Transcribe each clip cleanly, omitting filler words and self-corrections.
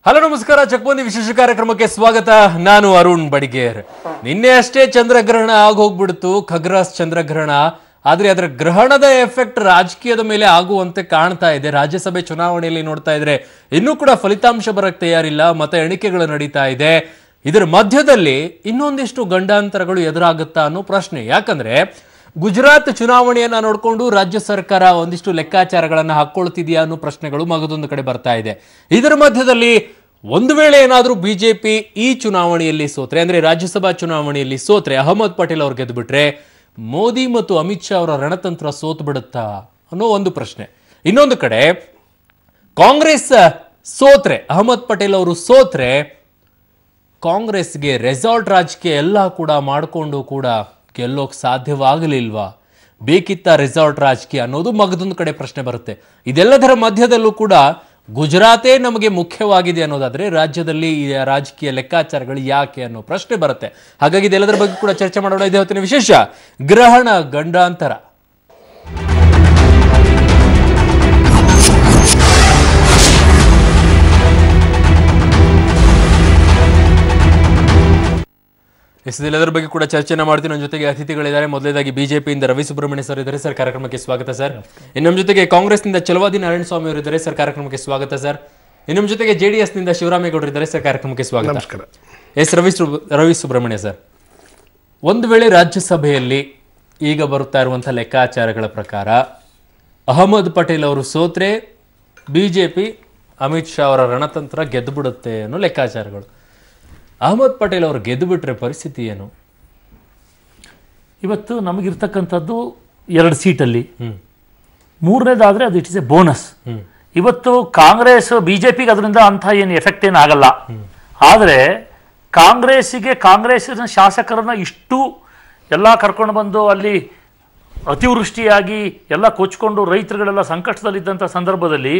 Hello ನಮಸ್ಕಾರ, ಚಕ್ಬಂದಿ ವಿಶೇಷ ಕಾರ್ಯಕ್ರಮಕ್ಕೆ ಸ್ವಾಗತ. ನಾನು ಅರುಣ್ ಬಡಿಗೇರ್. ನಿನ್ನೆ ಅಷ್ಟೇ ಚಂದ್ರಗ್ರಹಣ ಆಗೋಗ್ಬಿಡ್ತು, ಖಗ್ರಾಸ್ ಚಂದ್ರಗ್ರಹಣ. ಆದ್ರೆ ಅದರ ಗ್ರಹಣದ ಎಫೆಕ್ಟ್ ರಾಜಕೀಯದ ಮೇಲೆ ಆಗುವಂತೆ ಕಾಣ್ತಾ ಇದೆ. ರಾಜ್ಯಸಭೆ ಚುನಾವಣೆಯಲ್ಲಿ ನೋಡ್ತಾ ಇದ್ರೆ ಇನ್ನೂ ಕೂಡ ಫಲಿತಾಂಶ ಬರಕ್ಕೆ ತಯಾರಿಲ್ಲ, ಮತ ಎಣಿಕೆಗಳು ನಡೀತಾ ಇದೆ. ಇದರ ಮಧ್ಯದಲ್ಲಿ ಇನ್ನೊಂದಿಷ್ಟು ಗಂಡಾಂತರಗಳು ಎದುರಾಗುತ್ತಾ ಅನ್ನೋ ಪ್ರಶ್ನೆ. ಯಾಕಂದ್ರೆ ಗುಜರಾತ್ ಚುನಾವಣೆಯನ್ನ ನೋಡಿಕೊಂಡು ರಾಜ್ಯ ಸರ್ಕಾರ ಒಂದಿಷ್ಟು ಲೆಕ್ಕಾಚಾರಗಳನ್ನ ಹಾಕೊಳ್ತಿದೆಯಾ ಅನ್ನೋ ಪ್ರಶ್ನೆಗಳು ಮಗದೊಂದು ಕಡೆ ಬರ್ತಾ ಇದೆ. ಇದರ ಮಧ್ಯದಲ್ಲಿ ಒಂದು ವೇಳೆ ಏನಾದರೂ ಬಿಜೆಪಿ ಈ ಚುನಾವಣೆಯಲ್ಲಿ ಸೋತ್ರೆ, ಅಂದ್ರೆ ರಾಜ್ಯಸಭಾ ಚುನಾವಣೆಯಲ್ಲಿ ಸೋತ್ರೆ, ಅಹಮದ್ ಪಟೇಲ್ ಅವ್ರು ಗೆದ್ದು ಬಿಟ್ರೆ ಮೋದಿ ಮತ್ತು ಅಮಿತ್ ಶಾ ಅವರ ರಣತಂತ್ರ ಸೋತು ಬಿಡುತ್ತಾ ಅನ್ನೋ ಒಂದು ಪ್ರಶ್ನೆ. ಇನ್ನೊಂದು ಕಡೆ ಕಾಂಗ್ರೆಸ್ ಸೋತ್ರೆ, ಅಹಮದ್ ಪಟೇಲ್ ಅವರು ಸೋತ್ರೆ ಕಾಂಗ್ರೆಸ್ಗೆ ರೆಸಾರ್ಟ್ ರಾಜಕೀಯ ಎಲ್ಲ ಕೂಡ ಮಾಡಿಕೊಂಡು ಕೂಡ ಗೆಲ್ಲೋಕ್ ಸಾಧ್ಯವಾಗಲಿಲ್ವಾ? ಬೇಕಿತ್ತ ರೆಸಾರ್ಟ್ ರಾಜಕೀಯ ಅನ್ನೋದು ಮಗದೊಂದು ಕಡೆ ಪ್ರಶ್ನೆ ಬರುತ್ತೆ. ಇದೆಲ್ಲದರ ಮಧ್ಯದಲ್ಲೂ ಕೂಡ ಗುಜರಾತೇ ನಮಗೆ ಮುಖ್ಯವಾಗಿದೆ ಅನ್ನೋದಾದ್ರೆ ರಾಜ್ಯದಲ್ಲಿ ಈ ರಾಜಕೀಯ ಲೆಕ್ಕಾಚಾರಗಳು ಯಾಕೆ ಅನ್ನೋ ಪ್ರಶ್ನೆ ಬರುತ್ತೆ. ಹಾಗಾಗಿ ಇದೆಲ್ಲದರ ಬಗ್ಗೆ ಕೂಡ ಚರ್ಚೆ ಮಾಡೋಣ. ಇದೇ ಹೊತ್ತಿನ ವಿಶೇಷ ಗ್ರಹಣ ಗಂಡಾಂತರ. ಇದೆಲ್ಲದರ ಬಗ್ಗೆ ಕೂಡ ಚರ್ಚೆನ ಮಾಡ್ತೀನಿ. ನನ್ನ ಜೊತೆಗೆ ಅತಿಥಿಗಳಿದ್ದಾರೆ. ಮೊದಲೇದಾಗಿ ಬಿಜೆಪಿಯಿಂದ ರವಿ ಸುಬ್ರಹ್ಮಣ್ಯ ಸರ್ ಇದ್ದಾರೆ. ಸರ್, ಕಾರ್ಯಕ್ರಮಕ್ಕೆ ಸ್ವಾಗತ ಸರ್. ಇನ್ನು ನಮ್ಮ ಜೊತೆಗೆ ಕಾಂಗ್ರೆಸ್ನಿಂದ ಚಲವಾದಿ ನಾರಾಯಣ ಸ್ವಾಮಿ ಅವರು ಇದ್ದಾರೆ. ಸರ್, ಕಾರ್ಯಕ್ರಮಕ್ಕೆ ಸ್ವಾಗತ ಸರ್. ಇನ್ನು ನಮ್ಮ ಜೊತೆಗೆ ಜೆಡಿಎಸ್ ನಿಂದ ಶಿವರಾಮೇಗೌಡರು ಇದ್ದಾರೆ. ಸರ್, ಕಾರ್ಯಕ್ರಮಕ್ಕೆ ಸ್ವಾಗತ. ನಮಸ್ಕಾರ. ರವಿ ಸುಬ್ರಹ್ಮಣ್ಯ ಸರ್, ಒಂದು ವೇಳೆ ರಾಜ್ಯಸಭೆಯಲ್ಲಿ ಈಗ ಬರುತ್ತಾ ಇರುವಂತಹ ಲೆಕ್ಕಾಚಾರಗಳ ಪ್ರಕಾರ ಅಹಮದ್ ಪಟೇಲ್ ಅವರು ಸೋತ್ರೆ ಬಿಜೆಪಿ ಅಮಿತ್ ಶಾ ಅವರ ರಣತಂತ್ರ ಗೆದ್ದು ಬಿಡುತ್ತೆ ಅನ್ನೋ ಲೆಕ್ಕಾಚಾರಗಳು. ಅಹಮದ್ ಪಟೇಲ್ ಅವರು ಗೆದ್ದು ಬಿಟ್ರೆ ಪರಿಸ್ಥಿತಿ ಏನು? ಇವತ್ತು ನಮಗಿರ್ತಕ್ಕಂಥದ್ದು 2 ಸೀಟಲ್ಲಿ, ಮೂರನೇದಾದ್ರೆ ಅದು ಇಟ್ ಇಸ್ ಎ ಬೋನಸ್. ಇವತ್ತು ಕಾಂಗ್ರೆಸ್ ಬಿಜೆಪಿಗೆ ಅದರಿಂದ ಅಂಥ ಏನು ಎಫೆಕ್ಟ್ ಏನು ಆಗಲ್ಲ. ಆದರೆ ಕಾಂಗ್ರೆಸ್ಸಿನ ಶಾಸಕರನ್ನ ಇಷ್ಟು ಎಲ್ಲ ಕರ್ಕೊಂಡು ಬಂದು ಅಲ್ಲಿ ಅತಿವೃಷ್ಟಿಯಾಗಿ ಎಲ್ಲ ಕೊಚ್ಕೊಂಡು ರೈತರುಗಳೆಲ್ಲ ಸಂಕಷ್ಟದಲ್ಲಿದ್ದಂಥ ಸಂದರ್ಭದಲ್ಲಿ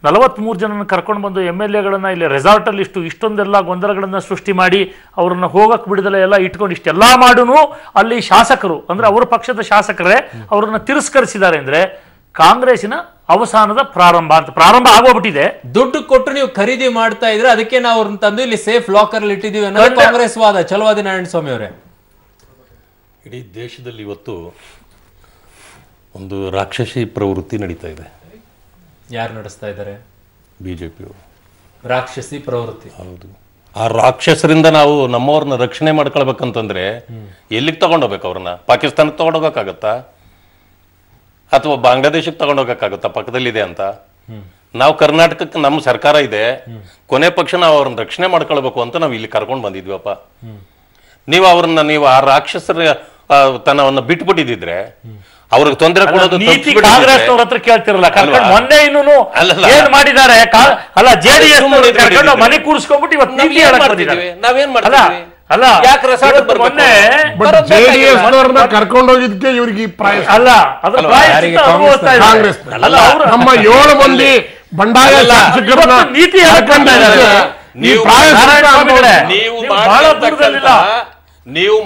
43 ಜನನ ಕರ್ಕೊಂಡು ಬಂದು MLAಗಳನ್ನ ಇಲ್ಲಿ ರೆಸಾರ್ಟಲ್ಲಿ ಇಷ್ಟೊಂದೆಲ್ಲ ಗೊಂದಲಗಳನ್ನು ಸೃಷ್ಟಿ ಮಾಡಿ ಅವ್ರನ್ನ ಹೋಗಕ್ಕೆ ಬಿಡದಲ್ಲ ಎಲ್ಲ ಇಟ್ಕೊಂಡು ಇಷ್ಟೆಲ್ಲ ಮಾಡೂ ಅಲ್ಲಿ ಶಾಸಕರು ಅಂದ್ರೆ ಅವರ ಪಕ್ಷದ ಶಾಸಕರೇ ಅವರನ್ನ ತಿರಸ್ಕರಿಸಿದ್ದಾರೆ. ಅಂದ್ರೆ ಕಾಂಗ್ರೆಸ್ಸಿನ ಅವಸಾನದ ಪ್ರಾರಂಭ ಆಗೋಗ್ಬಿಟ್ಟಿದೆ. ದುಡ್ಡು ಕೊಟ್ಟು ನೀವು ಖರೀದಿ ಮಾಡ್ತಾ ಇದ್ರೆ ಅದಕ್ಕೆ ನಾವು ಅವ್ರನ್ನ ತಂದು ಇಲ್ಲಿ ಸೇಫ್ ಲಾಕರ್ ಅಲ್ಲಿ ಇಟ್ಟಿದೀವಿ ಅನ್ನೋದು ಕಾಂಗ್ರೆಸ್ ವಾದ. ಚಲವಾದಿ ನಾರಾಯಣ ಸ್ವಾಮಿ ಅವರೇ, ಇಡೀ ದೇಶದಲ್ಲಿ ಇವತ್ತು ಒಂದು ರಾಕ್ಷಸಿ ಪ್ರವೃತ್ತಿ ನಡೀತಾ ಇದೆ. ಯಾರು ನಡೆಸ್ತಾ ಇದ್ದಾರೆ? ಬಿಜೆಪಿಯವರು. ರಾಕ್ಷಸಿ ಪ್ರವೃತ್ತಿ. ಹೌದು. ಆ ರಾಕ್ಷಸರಿಂದ ನಾವು ನಮ್ಮವ್ರನ್ನ ರಕ್ಷಣೆ ಮಾಡ್ಕೊಳ್ಬೇಕಂತಂದ್ರೆ ಎಲ್ಲಿಗೆ ತಗೊಂಡೋಗ್ಬೇಕು? ಅವ್ರನ್ನ ಪಾಕಿಸ್ತಾನಕ್ಕೆ ತಗೊಂಡೋಗಕ್ಕಾಗತ್ತಾ ಅಥವಾ ಬಾಂಗ್ಲಾದೇಶಕ್ಕೆ ತಗೊಂಡೋಗಕ್ಕಾಗತ್ತಾ? ಪಕ್ಕದಲ್ಲಿದೆ ಅಂತ. ನಾವು ಕರ್ನಾಟಕಕ್ಕೆ ನಮ್ಮ ಸರ್ಕಾರ ಇದೆ, ಕೊನೆ ಪಕ್ಷ ನಾವು ಅವ್ರನ್ನ ರಕ್ಷಣೆ ಮಾಡ್ಕೊಳ್ಬೇಕು ಅಂತ ನಾವು ಇಲ್ಲಿ ಕರ್ಕೊಂಡು ಬಂದಿದ್ವಪ್ಪ. ನೀವು ಆ ರಾಕ್ಷಸರ ತನವನ್ನ ಬಿಟ್ಬಿಟ್ಟಿದ್ರೆ ಅವ್ರಿಗೆ ತೊಂದರೆ ಕೊಡೋದು ಕಾಂಗ್ರೆಸ್ ಹತ್ರ ಕೇಳ್ತಿರಲ್ಲ. ಮೊನ್ನೆ ಇನ್ನೂ ಏನ್ ಮಾಡಿದ್ದಾರೆ ಅಲ್ಲ, ಜೆಡಿಎಸ್ ಮನೆ ಕೂರಿಸ್ಕೊಂಡ್ಬಿಟ್ಟು ಇವತ್ತು ನೀತಿ ನಾವೇನ್ ಮಾಡ್ತೀವಿ? ಅಲ್ಲ, ಮೊನ್ನೆ ಜೆಡಿಎಸ್ ಕರ್ಕೊಂಡು ಹೋಗಿದ್ದಕ್ಕೆ ಇವ್ರಿಗೆ ಅಲ್ಲ, ಅದ್ರ ಕಾಂಗ್ರೆಸ್ ನಮ್ಮ 7 ಮಂದಿ ಬಂಡಾಯ ಶಾಸಕರನ್ನ ನೀತಿ ನೀವು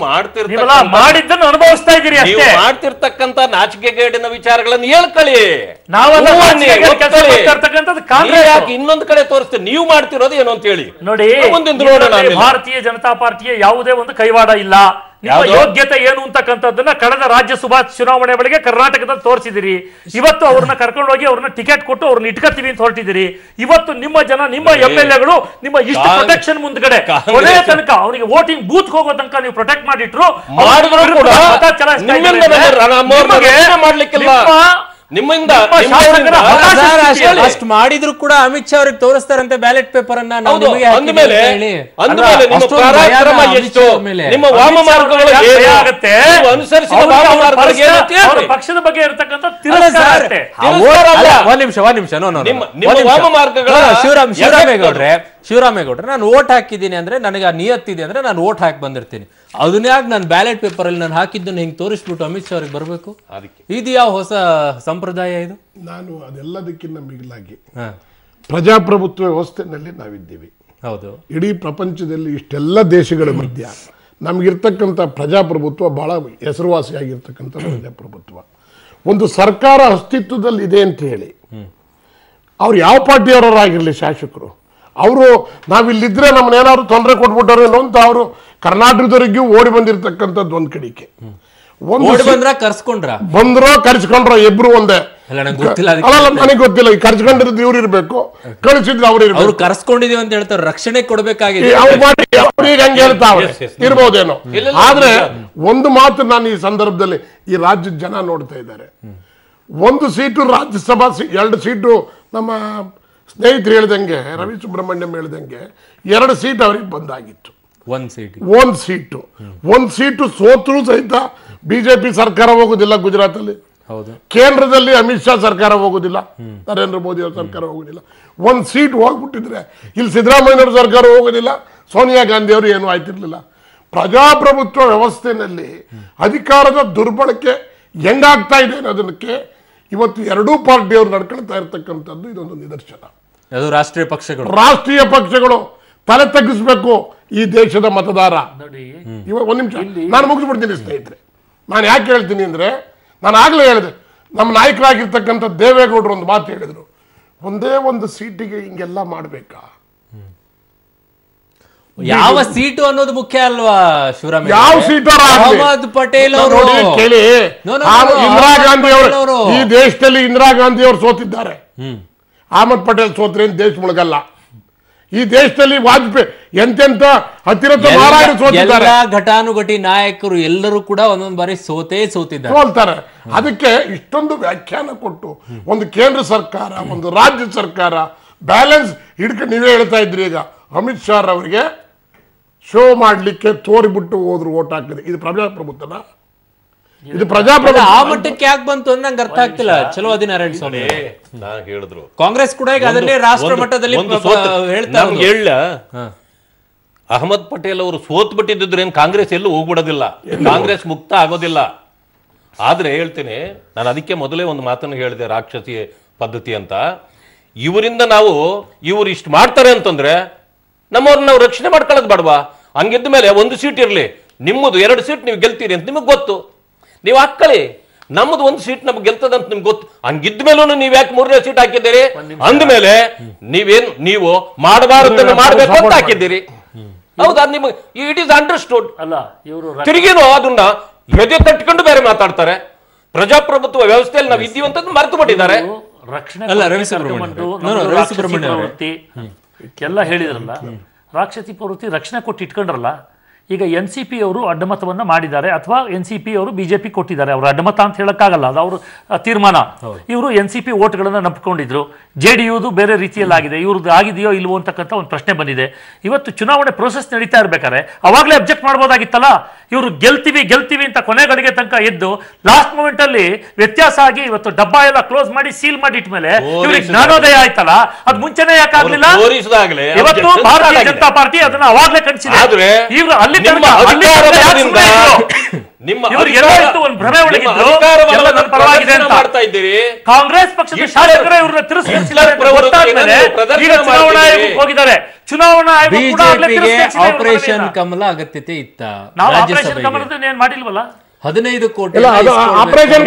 ಮಾಡಿದ್ದನ್ನು ಅನುಭವಿಸ್ತಾ ಇದ್ದೀರಿ. ನೀವು ಮಾಡ್ತಿರ್ತಕ್ಕಂಥ ನಾಚಿಕೆಗೇಡಿನ ವಿಚಾರಗಳನ್ನು ಹೇಳ್ಕೊಳ್ಳಿ. ಇನ್ನೊಂದು ಕಡೆ ತೋರಿಸ್ತೇವೆ ನೀವು ಮಾಡ್ತಿರೋದು ಏನು ಅಂತ ಹೇಳಿ ನೋಡಿ. ಭಾರತೀಯ ಜನತಾ ಪಾರ್ಟಿಯ ಯಾವುದೇ ಒಂದು ಕೈವಾಡ ಇಲ್ಲ. ನಿಮ್ಮ ಯೋಗ್ಯತೆ ಏನು ಅಂತಕ್ಕಂಥದ್ದನ್ನ ಕಳೆದ ರಾಜ್ಯಸಭಾ ಚುನಾವಣೆ ಬಳಿಗೆ ಕರ್ನಾಟಕದಲ್ಲಿ ತೋರಿಸಿದಿರಿ. ಇವತ್ತು ಅವ್ರನ್ನ ಕರ್ಕೊಂಡು ಹೋಗಿ ಅವ್ರನ್ನ ಟಿಕೆಟ್ ಕೊಟ್ಟು ಅವ್ರನ್ನ ಇಟ್ಕೊತೀವಿ ಅಂತ ಹೊರಟಿದ್ದೀರಿ. ಇವತ್ತು ನಿಮ್ಮ ಜನ, ನಿಮ್ಮ MLAಗಳು ನಿಮ್ಮ ಇಷ್ಟು ಪ್ರೊಟೆಕ್ಷನ್ ಮುಂದ್ಗಡೆ ಕೊನೆಯ ತನಕ ಅವರಿಗೆ ವೋಟಿಂಗ್ ಬೂತ್ ಹೋಗೋ ತನಕ ನೀವು ಪ್ರೊಟೆಕ್ಟ್ ಮಾಡಿಟ್ರು ನಿಮ್ಮಿಂದ ಅಷ್ಟು ಮಾಡಿದ್ರು ಕೂಡ ಅಮಿತ್ ಶಾ ಅವ್ರಿಗೆ ತೋರಿಸ್ತಾರಂತೆ ಬ್ಯಾಲೆಟ್ ಪೇಪರ್ ಅನ್ನ. ನಿಮ್ಮ ವಾಮ ಮಾರ್ಗಗಳು ಪಕ್ಷದ ಬಗ್ಗೆ ಇರತಕ್ಕಂಥ ಶಿವರಾಮೇಗೌಡ್ರೆ, ನಾನು ಓಟ್ ಹಾಕಿದ್ದೀನಿ ಅಂದ್ರೆ ನನಗೆ ಆ ನಿಯತ್ತಿದೆ ಅಂದ್ರೆ ನಾನು ಓಟ್ ಹಾಕಿ ಬಂದಿರ್ತೀನಿ. ಅದನ್ನ ಯಾಕೆ ನಾನು ಬ್ಯಾಲೆಟ್ ಪೇಪರ್ ಅಲ್ಲಿ ನಾನು ಹಾಕಿದ್ದನ್ನು ಹಿಂಗೆ ತೋರಿಸ್ಬಿಟ್ಟು ಅಮಿತ್ ಶಾ ಅವ್ರಿಗೆ ಬರಬೇಕು? ಇದು ಯಾವ ಹೊಸ ಸಂಪ್ರದಾಯ ಇದು? ನಾನು ಅದೆಲ್ಲದಕ್ಕಿಂತ ಮಿಗಿಲಾಗಿ ಪ್ರಜಾಪ್ರಭುತ್ವ ವ್ಯವಸ್ಥೆನಲ್ಲಿ ನಾವಿದ್ದೀವಿ. ಹೌದು. ಇಡೀ ಪ್ರಪಂಚದಲ್ಲಿ ಇಷ್ಟೆಲ್ಲ ದೇಶಗಳ ಮಧ್ಯ ನಮಗಿರ್ತಕ್ಕಂಥ ಪ್ರಜಾಪ್ರಭುತ್ವ ಬಹಳ ಹೆಸರುವಾಸಿಯಾಗಿರ್ತಕ್ಕಂಥ ಪ್ರಜಾಪ್ರಭುತ್ವ. ಒಂದು ಸರ್ಕಾರ ಅಸ್ತಿತ್ವದಲ್ಲಿ ಇದೆ ಅಂತ ಹೇಳಿ ಅವ್ರು ಯಾವ ಪಾರ್ಟಿಯವರಾಗಿರಲಿ ಶಾಸಕರು ಅವರು ನಾವಿಲ್ಲಿದ್ರೆ ನಮ್ಮನ್ನೇನಾದ್ರು ತೊಂದರೆ ಕೊಟ್ಬಿಟ್ಟಾರೇನೋ ಅಂತ ಅವರು ಕರ್ನಾಟಕದವರಿಗೂ ಓಡಿ ಬಂದಿರತಕ್ಕಂಥದ್ದು ಒಂದ್ ಕಡೆಗೆ. ಬಂದ್ರೋ ಕರ್ಸ್ಕೊಂಡ್ರೋ ಇಬ್ರು ಒಂದೇ. ಅಲ್ಲ ನನಗೆ ಗೊತ್ತಿಲ್ಲ, ಈ ಕರ್ಸ್ಕೊಂಡಿರೋದು ಇವ್ರು ಇರ್ಬೇಕು, ಕಳಿಸಿದ್ರು ಅವ್ರು ಇರ್ಬೇಕು. ಅವ್ರು ಕರ್ಸ್ಕೊಂಡಿದೀವಿ ಅಂತ ಹೇಳ್ತಾರೆ, ರಕ್ಷಣೆ ಕೊಡ್ಬೇಕಾಗಿದೆ ಅವ್ರಿಗೆ ಹಂಗೆ ಹೇಳ್ತಾವ್ರೆ, ಇರ್ಬೋದೇನೋ. ಆದ್ರೆ ಒಂದು ಮಾತು ನಾನು ಈ ಸಂದರ್ಭದಲ್ಲಿ ಈ ರಾಜ್ಯದ ಜನ ನೋಡ್ತಾ ಇದ್ದಾರೆ. 1 ಸೀಟು ರಾಜ್ಯಸಭಾ, 2 ಸೀಟು ನಮ್ಮ ಸ್ನೇಹಿತರು ಹೇಳ್ದಂಗೆ, ರವಿ ಸುಬ್ರಹ್ಮಣ್ಯಂ ಹೇಳ್ದಂಗೆ 2 ಸೀಟ್ ಅವ್ರಿಗೆ ಬಂದಾಗಿತ್ತು. 1 ಸೀಟು ಸೋತ್ರು ಸಹಿತ ಬಿಜೆಪಿ ಸರ್ಕಾರ ಹೋಗುದಿಲ್ಲ ಗುಜರಾತಲ್ಲಿ, ಕೇಂದ್ರದಲ್ಲಿ ಅಮಿತ್ ಶಾ ಸರ್ಕಾರ ಹೋಗುದಿಲ್ಲ, ನರೇಂದ್ರ ಮೋದಿ ಅವ್ರ ಸರ್ಕಾರ ಹೋಗುದಿಲ್ಲ. 1 ಸೀಟ್ ಹೋಗ್ಬಿಟ್ಟಿದ್ರೆ ಇಲ್ಲಿ ಸಿದ್ದರಾಮಯ್ಯವ್ರ ಸರ್ಕಾರ ಹೋಗೋದಿಲ್ಲ, ಸೋನಿಯಾ ಗಾಂಧಿ ಅವರು ಏನೂ ಆಯ್ತಿರ್ಲಿಲ್ಲ. ಪ್ರಜಾಪ್ರಭುತ್ವ ವ್ಯವಸ್ಥೆಯಲ್ಲಿ ಅಧಿಕಾರದ ದುರ್ಬಳಕೆ ಹೆಂಗಾಗ್ತಾ ಇದೆ ಅನ್ನೋದಕ್ಕೆ ಇವತ್ತು ಎರಡೂ ಪಾರ್ಟಿಯವರು ನಡ್ಕೊಳ್ತಾ ಇರ್ತಕ್ಕಂಥದ್ದು ಇದೊಂದು ನಿದರ್ಶನ. ರಾಷ್ಟ್ರೀಯ ಪಕ್ಷಗಳು ತಲೆ ತಗ್ಗಿಸ್ಬೇಕು ಈ ದೇಶದ ಮತದಾರ. ಇವಾಗ 1 ನಿಮಿಷ ನಾನು ಮುಗಿಸ್ಬಿಡ್ತೀನಿ ಸ್ನೇಹಿತರೆ. ನಾನು ಯಾಕೆ ಹೇಳ್ತೀನಿ ಅಂದ್ರೆ, ನಾನು ಆಗ್ಲೇ ಹೇಳಿದೆ, ನಮ್ಮ ನಾಯಕರಾಗಿರ್ತಕ್ಕಂಥ ದೇವೇಗೌಡರು ಒಂದು ಮಾತು ಹೇಳಿದ್ರು, ಒಂದೇ 1 ಸೀಟಿಗೆ ಹಿಂಗೆಲ್ಲ ಮಾಡ್ಬೇಕಾ? ಯಾವ ಸೀಟು ಅನ್ನೋದು ಮುಖ್ಯ ಅಲ್ವಾ ಶಿವರಾಮ್? ಯಾವ ಸೀಟು? ಅಹಮದ್ ಪಟೇಲ್ ಅವರು ಕೇಳಿ, ಇಂದಿರಾ ಗಾಂಧಿ ಅವರು ಈ ದೇಶದಲ್ಲಿ ಇಂದಿರಾ ಗಾಂಧಿ ಅವರು ಸೋತಿದ್ದಾರೆ. ಅಹಮದ್ ಪಟೇಲ್ ಸೋತ್ರೆ ದೇಶ ಮುಳುಗಲ್ಲ. ಈ ದೇಶದಲ್ಲಿ ವಾಜಪೇಯಿ ಎಂತೆಂತ ಅತಿರಥ ನಾರಾಯಣ ಸೋತಿದ್ದಾರೆ. ಘಟಾನುಘಟಿ ನಾಯಕರು ಎಲ್ಲರೂ ಕೂಡ ಒಂದೊಂದು ಬಾರಿ ಸೋಲ್ತಾರೆ. ಅದಕ್ಕೆ ಇಷ್ಟೊಂದು ವ್ಯಾಖ್ಯಾನ ಕೊಟ್ಟು ಒಂದು ಕೇಂದ್ರ ಸರ್ಕಾರ, ಒಂದು ರಾಜ್ಯ ಸರ್ಕಾರ ಬ್ಯಾಲೆನ್ಸ್ ಹಿಡ್ಕೊಂಡು ನೀವೇ ಹೇಳ್ತಾ ಇದ್ರಿ. ಈಗ ಅಮಿತ್ ಶಾ ಅವರಿಗೆ ಶೋ ಮಾಡ್ಲಿಕ್ಕೆ ತೋರಿಬಿಟ್ಟು ಹೋದ್ರು ಓಟ್ ಹಾಕಿದ್ರೆ, ಇದು ಪ್ರಜಾಪ್ರಭುತ್ವನ? ಇದು ಪ್ರಜಾಪ್ರಭುತ್ವ ಆ ಮಟ್ಟಕ್ಕೆ ಯಾಕೆ ಬಂತು ಅಂತ ನಂಗೆ ಅರ್ಥ ಆಗ್ತಿಲ್ಲ. ಚಲೋ ನಾರಾಯಣ ಸ್ವಾಮಿ ಹೇಳಿದ್ರು, ಕಾಂಗ್ರೆಸ್ ಕೂಡ ಈಗ ಅದನ್ನೇ ರಾಷ್ಟ್ರ ಮಟ್ಟದಲ್ಲಿ ಹೇಳ್ತಾ. ಅಹಮದ್ ಪಟೇಲ್ ಅವರು ಸೋತ್ ಬಿಟ್ಟಿದ್ರೆ ಕಾಂಗ್ರೆಸ್ ಎಲ್ಲೂ ಹೋಗ್ಬಿಡೋದಿಲ್ಲ, ಕಾಂಗ್ರೆಸ್ ಮುಕ್ತ ಆಗೋದಿಲ್ಲ. ಆದ್ರೆ ಹೇಳ್ತೀನಿ, ನಾನು ಅದಕ್ಕೆ ಮೊದಲೇ ಒಂದು ಮಾತನ್ನು ಹೇಳಿದೆ, ರಾಕ್ಷಸಿ ಪದ್ಧತಿ ಅಂತ. ಇವರಿಂದ ಇವ್ರು ಇಷ್ಟು ಮಾಡ್ತಾರೆ ಅಂತಂದ್ರೆ ನಮ್ಮವ್ರನ್ನ ನಾವು ರಕ್ಷಣೆ ಮಾಡ್ಕೊಳ್ಳೋದು ಬೇಡವಾ? ಹಂಗಿದ್ದ ಮೇಲೆ 1 ಸೀಟ್ ಇರಲಿ, ನಿಮ್ಮದು 2 ಸೀಟ್ ನೀವು ಗೆಲ್ತೀರಿ ಅಂತ ನಿಮಗೆ ಗೊತ್ತು, ನೀವು ಹಾಕೊಳ್ಳಿ. ನಮ್ಮದು 1 ಸೀಟ್ ನಮ್ಗೆ ಗೆಲ್ತದ ಅಂತ ನಿಮ್ಗೆ ಗೊತ್ತು. ಹಂಗಿದ್ದ ಮೇಲೂ ನೀವು ಯಾಕೆ 3ನೇ ಸೀಟ್ ಹಾಕಿದ್ದೀರಿ? ಅಂದ್ಮೇಲೆ ನೀವು ಮಾಡಬಾರದನ್ನು ಮಾಡಬೇಕು ಅಂತ ಹಾಕಿದ್ದೀರಿ. ಹೌದಾ? ನಿಮಗೆ ಇಟ್ ಈಸ್ ಅಂಡರ್ಸ್ಟುಡ್ ಅಲ್ಲ? ಇವರು ತಿರುಗಿನೋ ಅದನ್ನ ಎದೆ ತಟ್ಕೊಂಡು ಬೇರೆ ಮಾತಾಡ್ತಾರೆ. ಪ್ರಜಾಪ್ರಭುತ್ವ ವ್ಯವಸ್ಥೆಯಲ್ಲಿ ನಾವು ಇದ್ದೀವಿ ಅಂತ ಮರೆತು ಬಿಟ್ಟಿದ್ದಾರೆ. ಎಲ್ಲ ಹೇಳಿದ್ರಲ್ಲ, ರಾಕ್ಷಸಿ ಪ್ರವೃತ್ತಿ ರಕ್ಷಣೆ ಕೊಟ್ಟು ಇಟ್ಕೊಂಡ್ರಲ್ಲ. ಈಗ NCP ಅವರು ಅಡ್ಡಮತವನ್ನ ಮಾಡಿದ್ದಾರೆ, ಅಥವಾ NCP ಅವರು ಬಿಜೆಪಿ ಕೊಟ್ಟಿದ್ದಾರೆ. ಅವರು ಅಡ್ಡಮತ ಅಂತ ಹೇಳಕ್ಕಾಗಲ್ಲ, ಅದು ಅವರು ತೀರ್ಮಾನ. ಇವರು NCP ಓಟ್ಗಳನ್ನ ನಂಬಿಕೊಂಡಿದ್ರು. JDUದು ಬೇರೆ ರೀತಿಯಲ್ಲಿ ಆಗಿದೆ, ಇವ್ರದ್ದು ಆಗಿದೆಯೋ ಇಲ್ವೋ ಅಂತಕ್ಕಂಥ ಒಂದು ಪ್ರಶ್ನೆ ಬಂದಿದೆ. ಇವತ್ತು ಚುನಾವಣೆ ಪ್ರೋಸೆಸ್ ನಡೀತಾ ಇರ್ಬೇಕಾದ್ರೆ ಅವಾಗಲೇ ಅಬ್ಜೆಕ್ಟ್ ಮಾಡ್ಬೋದಾಗಿತ್ತಲ್ಲ. ಇವರು ಗೆಲ್ತೀವಿ ಅಂತ ಕೊನೆಗಳಿಗೆ ತನಕ ಎದ್ದು ಲಾಸ್ಟ್ ಮೂಮೆಂಟ್ ಅಲ್ಲಿ ವ್ಯತ್ಯಾಸ ಆಗಿ ಇವತ್ತು ಡಬ್ಬ ಎಲ್ಲ ಕ್ಲೋಸ್ ಮಾಡಿ ಸೀಲ್ ಮಾಡಿ ಇಟ್ಮೇಲೆ ಇವ್ರಿಗೆ ಜ್ಞಾನೋದಯ ಆಯ್ತಲ್ಲ, ಅದು ಮುಂಚೆನೇ ಯಾಕಾಗ್ಲಿಲ್ಲ? ಇವತ್ತು ಭಾರತೀಯ ಜನತಾ ಪಾರ್ಟಿ ಅದನ್ನ ಅವಾಗಲೇ ಕಳಿಸಿದೆ. ಇವರು ಅಲ್ಲಿ ಕಾಂಗ್ರೆಸ್ ಪಕ್ಷದ ಶಾಸಕರೇ ಇವ್ರನ್ನ ತಿರಸ್ಕರಿಸಿದ್ದಾರೆ. ಹೋಗಿದ್ದಾರೆ ಚುನಾವಣಾ ಆಯೋಗ. ಆಪರೇಷನ್ ಕಮಲ ಅಗತ್ಯತೆ ಇತ್ತ? ನಾವು ಆಪರೇಷನ್ ಕಮಲದ ಏನ್ ಮಾಡಿಲ್ವಲ್ಲ. 15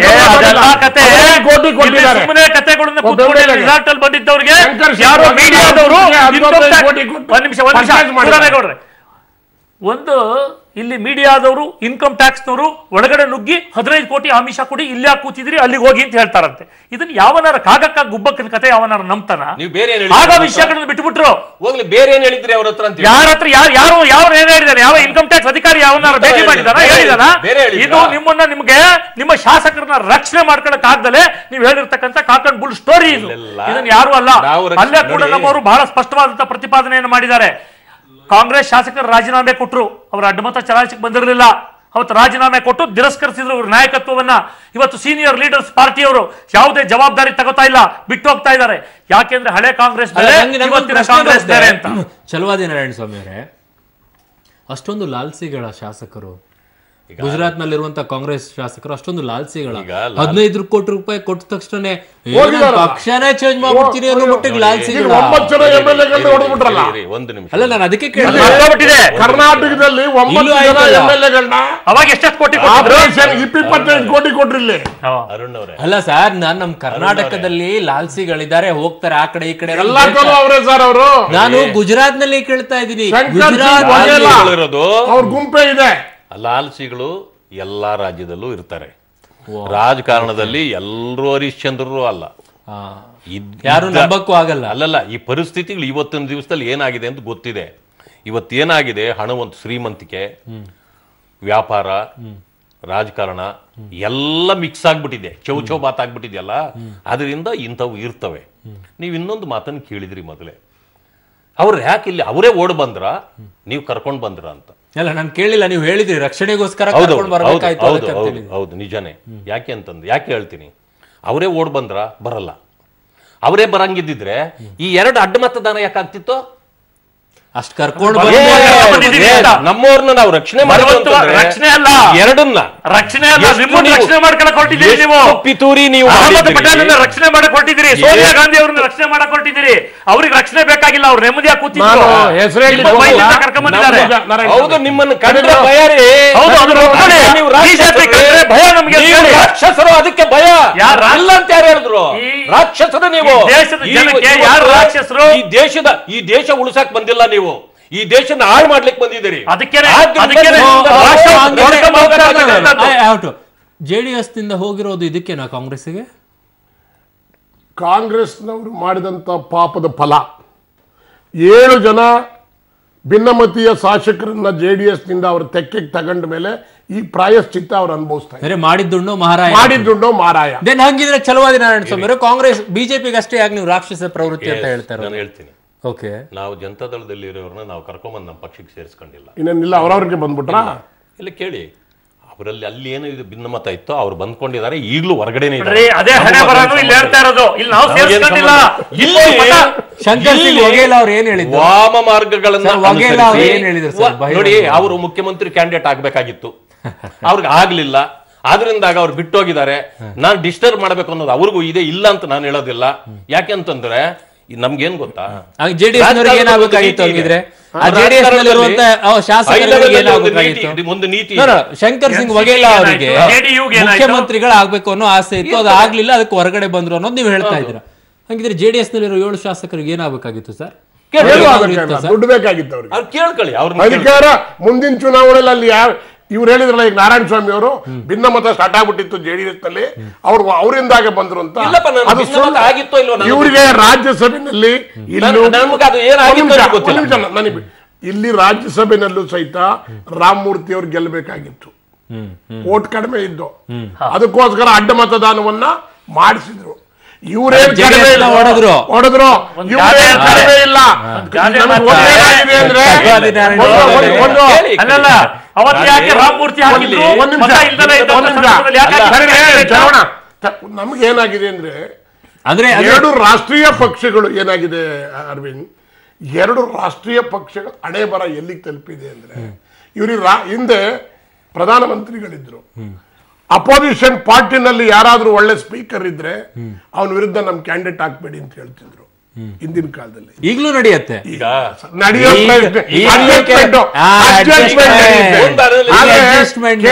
ಕೋಟಿ ಕತೆಗಳನ್ನ ಬಂದಿದ್ದವ್ರಿಗೆ ಯಾರೋ ಮೀಡಿಯಾದವರು ಒಂದು ಇಲ್ಲಿ ಮೀಡಿಯಾದವರು ಇನ್ಕಮ್ ಟ್ಯಾಕ್ಸ್ನವರು ಒಳಗಡೆ ನುಗ್ಗಿ 15 ಕೋಟಿ ಆಮಿಷ ಕೊಡಿ, ಇಲ್ಲಿ ಕೂತಿದ್ರಿ ಅಲ್ಲಿಗೆ ಹೋಗಿ ಅಂತ ಹೇಳ್ತಾರಂತೆ. ಇದನ್ನ ಯಾವನಾರ ಕಾಗಕ್ಕ ಗುಬ್ಬಕ್ಕನ ಕತೆ ಯಾವನಾರ ನಂಬ್ತಾನ? ಆಗ ವಿಷಯಗಳನ್ನ ಬಿಟ್ಬಿಟ್ರು. ಹೋಗ್ಲಿ, ಬೇರೆ ಏನ್ ಹೇಳಿದ್ರಿ ಅವ್ರ ಹತ್ರ? ಯಾರ ಹತ್ರ ಯಾರು ಏನ್ ಹೇಳಿದಾರೆ? ಯಾವ ಇನ್ಕಮ್ ಟ್ಯಾಕ್ಸ್ ಅಧಿಕಾರಿ ಯಾವನಾರ ಭೇಟಿ ಮಾಡಿದಾರ? ಹೇಳಿದಾನ? ಇದು ನಿಮ್ಮ ಶಾಸಕರನ್ನ ರಕ್ಷಣೆ ಮಾಡ್ಕೊಳಕ್ ಆಗ್ದಲೆ ನೀವು ಹೇಳಿರ್ತಕ್ಕಂಥ ಕಾಕನ್ ಬುಲ್ ಸ್ಟೋರಿ ಇದು. ಇದನ್ನ ಯಾರು ಅಲ್ಲ. ಅಲ್ಲೇ ಕೂಡ ನಮ್ಮವರು ಬಹಳ ಸ್ಪಷ್ಟವಾದಂತಹ ಪ್ರತಿಪಾದನೆಯನ್ನು ಮಾಡಿದ್ದಾರೆ. ಕಾಂಗ್ರೆಸ್ ಶಾಸಕರು ರಾಜೀನಾಮೆ ಕೊಟ್ಟರು, ಅವರ ಅಡ್ಡಮತ ಚಲಾಯಿಸಕ್ಕೆ ಬಂದಿರಲಿಲ್ಲ. ಅವತ್ತು ರಾಜೀನಾಮೆ ಕೊಟ್ಟು ತಿರಸ್ಕರಿಸಿದ್ರು ಅವ್ರ ನಾಯಕತ್ವವನ್ನ. ಇವತ್ತು ಸೀನಿಯರ್ ಲೀಡರ್ಸ್ ಪಾರ್ಟಿಯವರು ಯಾವುದೇ ಜವಾಬ್ದಾರಿ ತಗೋತಾ ಇಲ್ಲ, ಬಿಟ್ಟು ಹೋಗ್ತಾ ಇದ್ದಾರೆ. ಯಾಕೆಂದ್ರೆ ಹಳೆ ಕಾಂಗ್ರೆಸ್ ಕಾಂಗ್ರೆಸ್ ಬೇರೆ ಅಂತ. ಚಲವಾದಿ ನಾರಾಯಣ ಸ್ವಾಮಿ ಅವರೇ, ಅಷ್ಟೊಂದು ಲಾಲ್ಸಿಗಳ ಶಾಸಕರು ಗುಜರಾತ್ ನಲ್ಲಿರುವಂತ ಕಾಂಗ್ರೆಸ್ ಶಾಸಕರು ಅಷ್ಟೊಂದು ಲಾಲ್ಸಿಗಳ 15 ಕೋಟಿ ರೂಪಾಯಿ ಕೊಟ್ಟ ತಕ್ಷಣ ಪಕ್ಷನೇ ಚೇಂಜ್ ಮಾಡ್ಬಿಡ್ತೀನಿ ಅನ್ನೋ ಮಟ್ಟಿಗೆ ಲಾಲ್ಸಿಗಳ 9 ಜನ MLA ಹೊಡೆದ್ಬಿಟ್ರಲ್ಲ. ಒಂದು ನಿಮಿಷ, ಅಲ್ಲ ನಾನು ಅದಕ್ಕೆ ಕೇಳಿದೆ, ಕರ್ನಾಟಕದಲ್ಲಿ 9 ಜನ MLA ಅವಾಗ ಎಷ್ಟೆಷ್ಟು ಕೋಟಿ 25 ಕೋಟಿ ಕೊಟ್ರಿಲ್ಲಿ. ಅರುಣ್ ಅವರೇ, ಅಲ್ಲ ಸರ್, ನಾನ್ ನಮ್ ಕರ್ನಾಟಕದಲ್ಲಿ ಲಾಲ್ಸಿಗಳಿದ್ದಾರೆ, ಹೋಗ್ತಾರೆ ಆ ಕಡೆ ಈ ಕಡೆ. ಎಲ್ಲ ಅವರೇ ಸರ್ ಅವರು. ನಾನು ಗುಜರಾತ್ ನಲ್ಲಿ ಕೇಳ್ತಾ ಇದ್ದೀನಿ, ಅವ್ರ ಗುಂಪೇ ಇದೆ. ಲಾಲ್ಸಿಗಳು ಎಲ್ಲಾ ರಾಜ್ಯದಲ್ಲೂ ಇರ್ತಾರೆ. ರಾಜಕಾರಣದಲ್ಲಿ ಎಲ್ಲರೂ ಹರಿಶ್ಚಂದ್ರರು ಅಲ್ಲ, ಯಾರು ನಂಬಕ್ಕೂ ಆಗಲ್ಲ. ಅಲ್ಲಲ್ಲ, ಈ ಪರಿಸ್ಥಿತಿಗಳು ಇವತ್ತಿನ ದಿವಸದಲ್ಲಿ ಏನಾಗಿದೆ ಅಂತ ಗೊತ್ತಿದೆ. ಇವತ್ತೇನಾಗಿದೆ, ಹಣವಂತ ಶ್ರೀಮಂತಿಕೆ, ವ್ಯಾಪಾರ, ರಾಜಕಾರಣ ಎಲ್ಲ ಮಿಕ್ಸ್ ಆಗ್ಬಿಟ್ಟಿದೆ, ಚೌ ಬಾತ್ ಆಗ್ಬಿಟ್ಟಿದೆಯಲ್ಲ. ಅದರಿಂದ ಇಂಥವು ಇರ್ತವೆ. ನೀವು ಇನ್ನೊಂದು ಮಾತನ್ನು ಕೇಳಿದ್ರಿ ಮೊದಲೇ, ಅವ್ರು ಯಾಕೆ ಇಲ್ಲಿ ಅವರೇ ಓಡ್ ಬಂದ್ರ, ನೀವು ಕರ್ಕೊಂಡ್ ಬಂದ್ರ ಅಂತ. ಅಲ್ಲ ನಾನು ಕೇಳಿಲ್ಲ, ನೀವು ಹೇಳಿದ್ರಿ ರಕ್ಷಣೆಗೋಸ್ಕರ ಹೌದು, ನಿಜಾನೇ. ಯಾಕೆ ಅಂತಂದು ಯಾಕೆ ಹೇಳ್ತೀನಿ, ಅವರೇ ಓಡ್ ಬಂದ್ರ, ಬರಲ್ಲ. ಅವರೇ ಬರಂಗಿದ್ದಿದ್ರೆ ಈ 2 ಅಡ್ಡ ಮತದಾನ ಯಾಕಾಗ್ತಿತ್ತು? ಅಷ್ಟು ಕರ್ಕೊಂಡು ನಮ್ಮವ್ರನ್ನ ನಾವು ರಕ್ಷಣೆ ರಕ್ಷಣೆ ಅಲ್ಲ, ಎರಡನ್ನ ರಕ್ಷಣೆ ಅಲ್ಲ, ರಕ್ಷಣೆ ಮಾಡ್ಕೊಳಕ್ ಹೊರಟಿದ್ದೀರಿ ನೀವು. ಪಿತೂರಿ ನೀವು ರಕ್ಷಣೆ ಮಾಡಕ್ ಹೊರಟಿದ್ದೀರಿ, ಸೋನಿಯಾ ಗಾಂಧಿ ಅವ್ರನ್ನ ರಕ್ಷಣೆ ಮಾಡಕ್ ಹೊರಟಿದ್ದೀರಿ. ಅವ್ರಿಗೆ ರಕ್ಷಣೆ ಬೇಕಾಗಿಲ್ಲ, ಅವ್ರು ನೆಮ್ಮದಿಯಾಗಿ ಕೂತಿದ್ರು, ಕರ್ಕೊಂಡ್ಬಂದಿದ್ದಾರೆ. ಹೌದು, ನಿಮ್ಮನ್ನು ಕಂಡ್ರೆ ಭಯ ರೀ. ಭಯ ನಮ್ಗೆ, ರಾಕ್ಷಸರು, ಅದಕ್ಕೆ ಭಯ. ಅಲ್ಲ ಅಂತ ಯಾರು ಹೇಳಿದ್ರು? ರಾಕ್ಷಸರು ನೀವು. ದೇಶದ ಜನಕ್ಕೆ ಯಾರು ರಾಕ್ಷಸರು? ಈ ದೇಶ ಉಳಿಸಕ್ ಬಂದಿಲ್ಲ ನೀವು, ಈ ದೇಶನ ಹಾಳು ಮಾಡ್ಲಿಕ್ಕೆ ಬಂದಿದ್ದೀರಿ. ಜೆಡಿಎಸ್ ನಿಂದ ಹೋಗಿರೋದು ಇದಕ್ಕೇನಾ ಕಾಂಗ್ರೆಸ್ಗೆ? ಕಾಂಗ್ರೆಸ್ನವರು ಮಾಡಿದಂತ ಪಾಪದ ಫಲ. 7 ಜನ ಭಿನ್ನಮತೀಯ ಶಾಸಕರನ್ನ JDS ನಿಂದ ಅವ್ರ ತೆಕ್ಕೆಗೆ ತಗೊಂಡ ಮೇಲೆ ಈ ಪ್ರಾಯಶ್ಚಿತ್ತ ಅವ್ರು ಅನುಭವಿಸ್ತಾರೆ. ಮಾಡಿದ್ದುಂಡು ಮಹಾರಾಯ. ಹಂಗಿದ್ರೆ ಛಲವಾದಿ ನಾರಾಯಣ ಸ್ವಾಮಿ ಕಾಂಗ್ರೆಸ್ ಬಿಜೆಪಿಗೆ ಅಷ್ಟೇ ಯಾಕೆ ನೀವು ರಾಕ್ಷಸ ಪ್ರವೃತ್ತಿ ಅಂತ ಹೇಳ್ತಾರೆ? ನಾನು ಹೇಳ್ತೀನಿ, ನಾವು ಜನತಾದಳದಲ್ಲಿ ಇರೋರನ್ನ ನಾವು ಕರ್ಕೊಂಡ್ಬಂದು ನಮ್ಮ ಪಕ್ಷಕ್ಕೆ ಸೇರಿಸ್ಕೊಂಡಿಲ್ಲ. ಇನ್ನೇನಿಲ್ಲ, ಅವ್ರವ್ರಿಗೆ ಬಂದ್ಬಿಟ್ರ ಇಲ್ಲ ಕೇಳಿ, ಅವರಲ್ಲಿ ಅಲ್ಲಿ ಏನು ಇದು ಭಿನ್ನಮತ ಇತ್ತು, ಅವ್ರು ಬಂದ್ಕೊಂಡಿದ್ದಾರೆ. ಈಗಲೂ ಹೊರಗಡೆನೆ ಅದೇ ಹಣೆ ಬರೋದು ಇಲ್ಲಿ ಹೇಳ್ತಾ ಇರೋದು. ಇಲ್ಲಿ ನಾವು ಸೇರಿಸ್ಕೊಂಡಿಲ್ಲ. ಶಂಕರ್ ಸಿಂಗ್ ವಘೇಲ ಅವ್ರು ಏನ್ ಹೇಳಿದ್ರು? ವಾಮ ಮಾರ್ಗಗಳನ್ನ ನೋಡಿ, ಅವರು ಮುಖ್ಯಮಂತ್ರಿ ಕ್ಯಾಂಡಿಡೇಟ್ ಆಗ್ಬೇಕಾಗಿತ್ತು, ಅವ್ರಿಗೆ ಆಗ್ಲಿಲ್ಲ. ಆದ್ರಿಂದಾಗ ಅವ್ರು ಬಿಟ್ಟೋಗಿದ್ದಾರೆ. ನಾನು ಡಿಸ್ಟರ್ಬ್ ಮಾಡ್ಬೇಕು ಅನ್ನೋದು ಅವ್ರಿಗೂ ಇದೆ, ಇಲ್ಲ ಅಂತ ನಾನು ಹೇಳೋದಿಲ್ಲ. ಯಾಕೆಂತಂದ್ರೆ ನಮ್ಗೇನ್ ಗೊತ್ತಾ, ಒಂದು ನೀತಿ ಶಂಕರ್ ಸಿಂಗ್ ವಘೇಲಾ ಅವರಿಗೆ ಮುಖ್ಯಮಂತ್ರಿಗಳಾಗಬೇಕು ಅನ್ನೋ ಆಸೆ ಇತ್ತು, ಅದು ಆಗ್ಲಿಲ್ಲ, ಅದಕ್ಕೆ ಹೊರಗಡೆ ಬಂದ್ರು ಅನ್ನೋದು ನೀವು ಹೇಳ್ತಾ ಇದ್ದೀರಾ. ಹಂಗಿದ್ರೆ JDS ನಲ್ಲಿರೋ 7 ಶಾಸಕರಿಗೆ ಏನಾಗಬೇಕಾಗಿತ್ತು ಸರ್? ದುಡ್ಡು ಬೇಕಾಗಿತ್ತು ಅವ್ರಿಗೆ. ಕೇಳ್ಕೊಳ್ಳಿ, ಅವ್ರ ಅಧಿಕಾರ ಮುಂದಿನ ಚುನಾವಣೆಯಲ್ಲಿ ಅಲ್ಲಿ ಇವ್ರು ಹೇಳಿದ್ರಲ್ಲ, ಈಗ ನಾರಾಯಣ ಸ್ವಾಮಿ ಅವರು ಭಿನ್ನಮತ ಸ್ಟಾರ್ಟ್ ಆಗ್ಬಿಟ್ಟಿತ್ತು JDS ನಲ್ಲಿ, ಅವರಿಂದಾಗೆ ಬಂದ್ರು ಅಂತ. ಇವರಿಗೆ ರಾಜ್ಯಸಭೆಯಲ್ಲಿ ಇಲ್ಲಿ ರಾಜ್ಯಸಭೆನಲ್ಲೂ ಸಹಿತ ರಾಮಮೂರ್ತಿ ಅವ್ರು ಗೆಲ್ಲಬೇಕಾಗಿತ್ತು, ವೋಟ್ ಕಡಿಮೆ ಇದ್ದು, ಅದಕ್ಕೋಸ್ಕರ ಅಡ್ಡ ಮತದಾನವನ್ನ ಮಾಡಿಸಿದ್ರು. ಇವರೇನ್ ಕಡಿಮೆ ಇಲ್ಲ, ಹೊಡೆದ್ರು. ಇವರೇನ್ ಕಡಿಮೆ ಇಲ್ಲ. ನಮ್ಗೇನಾಗಿದೆ ಅಂದ್ರೆ 2 ರಾಷ್ಟ್ರೀಯ ಪಕ್ಷಗಳು ಏನಾಗಿದೆ ಅರವಿಂದ್, 2 ರಾಷ್ಟ್ರೀಯ ಪಕ್ಷಗಳು ಹಣೆ ಬರ ಎಲ್ಲಿಗೆ ತಲುಪಿದೆ ಅಂದ್ರೆ, ಇವ್ರಿಗೆ ಹಿಂದೆ ಪ್ರಧಾನಮಂತ್ರಿಗಳಿದ್ರು, ಅಪೋಸಿಷನ್ ಪಾರ್ಟಿನಲ್ಲಿ ಯಾರಾದ್ರೂ ಒಳ್ಳೆ ಸ್ಪೀಕರ್ ಇದ್ರೆ ಅವನ ವಿರುದ್ಧ ನಮ್ ಕ್ಯಾಂಡಿಡೇಟ್ ಹಾಕ್ಬೇಡಿ ಅಂತ ಹೇಳ್ತಿದ್ರು ಹಿಂದಿನ ಕಾಲದಲ್ಲಿ. ಈಗಲೂ ನಡೆಯುತ್ತೆ.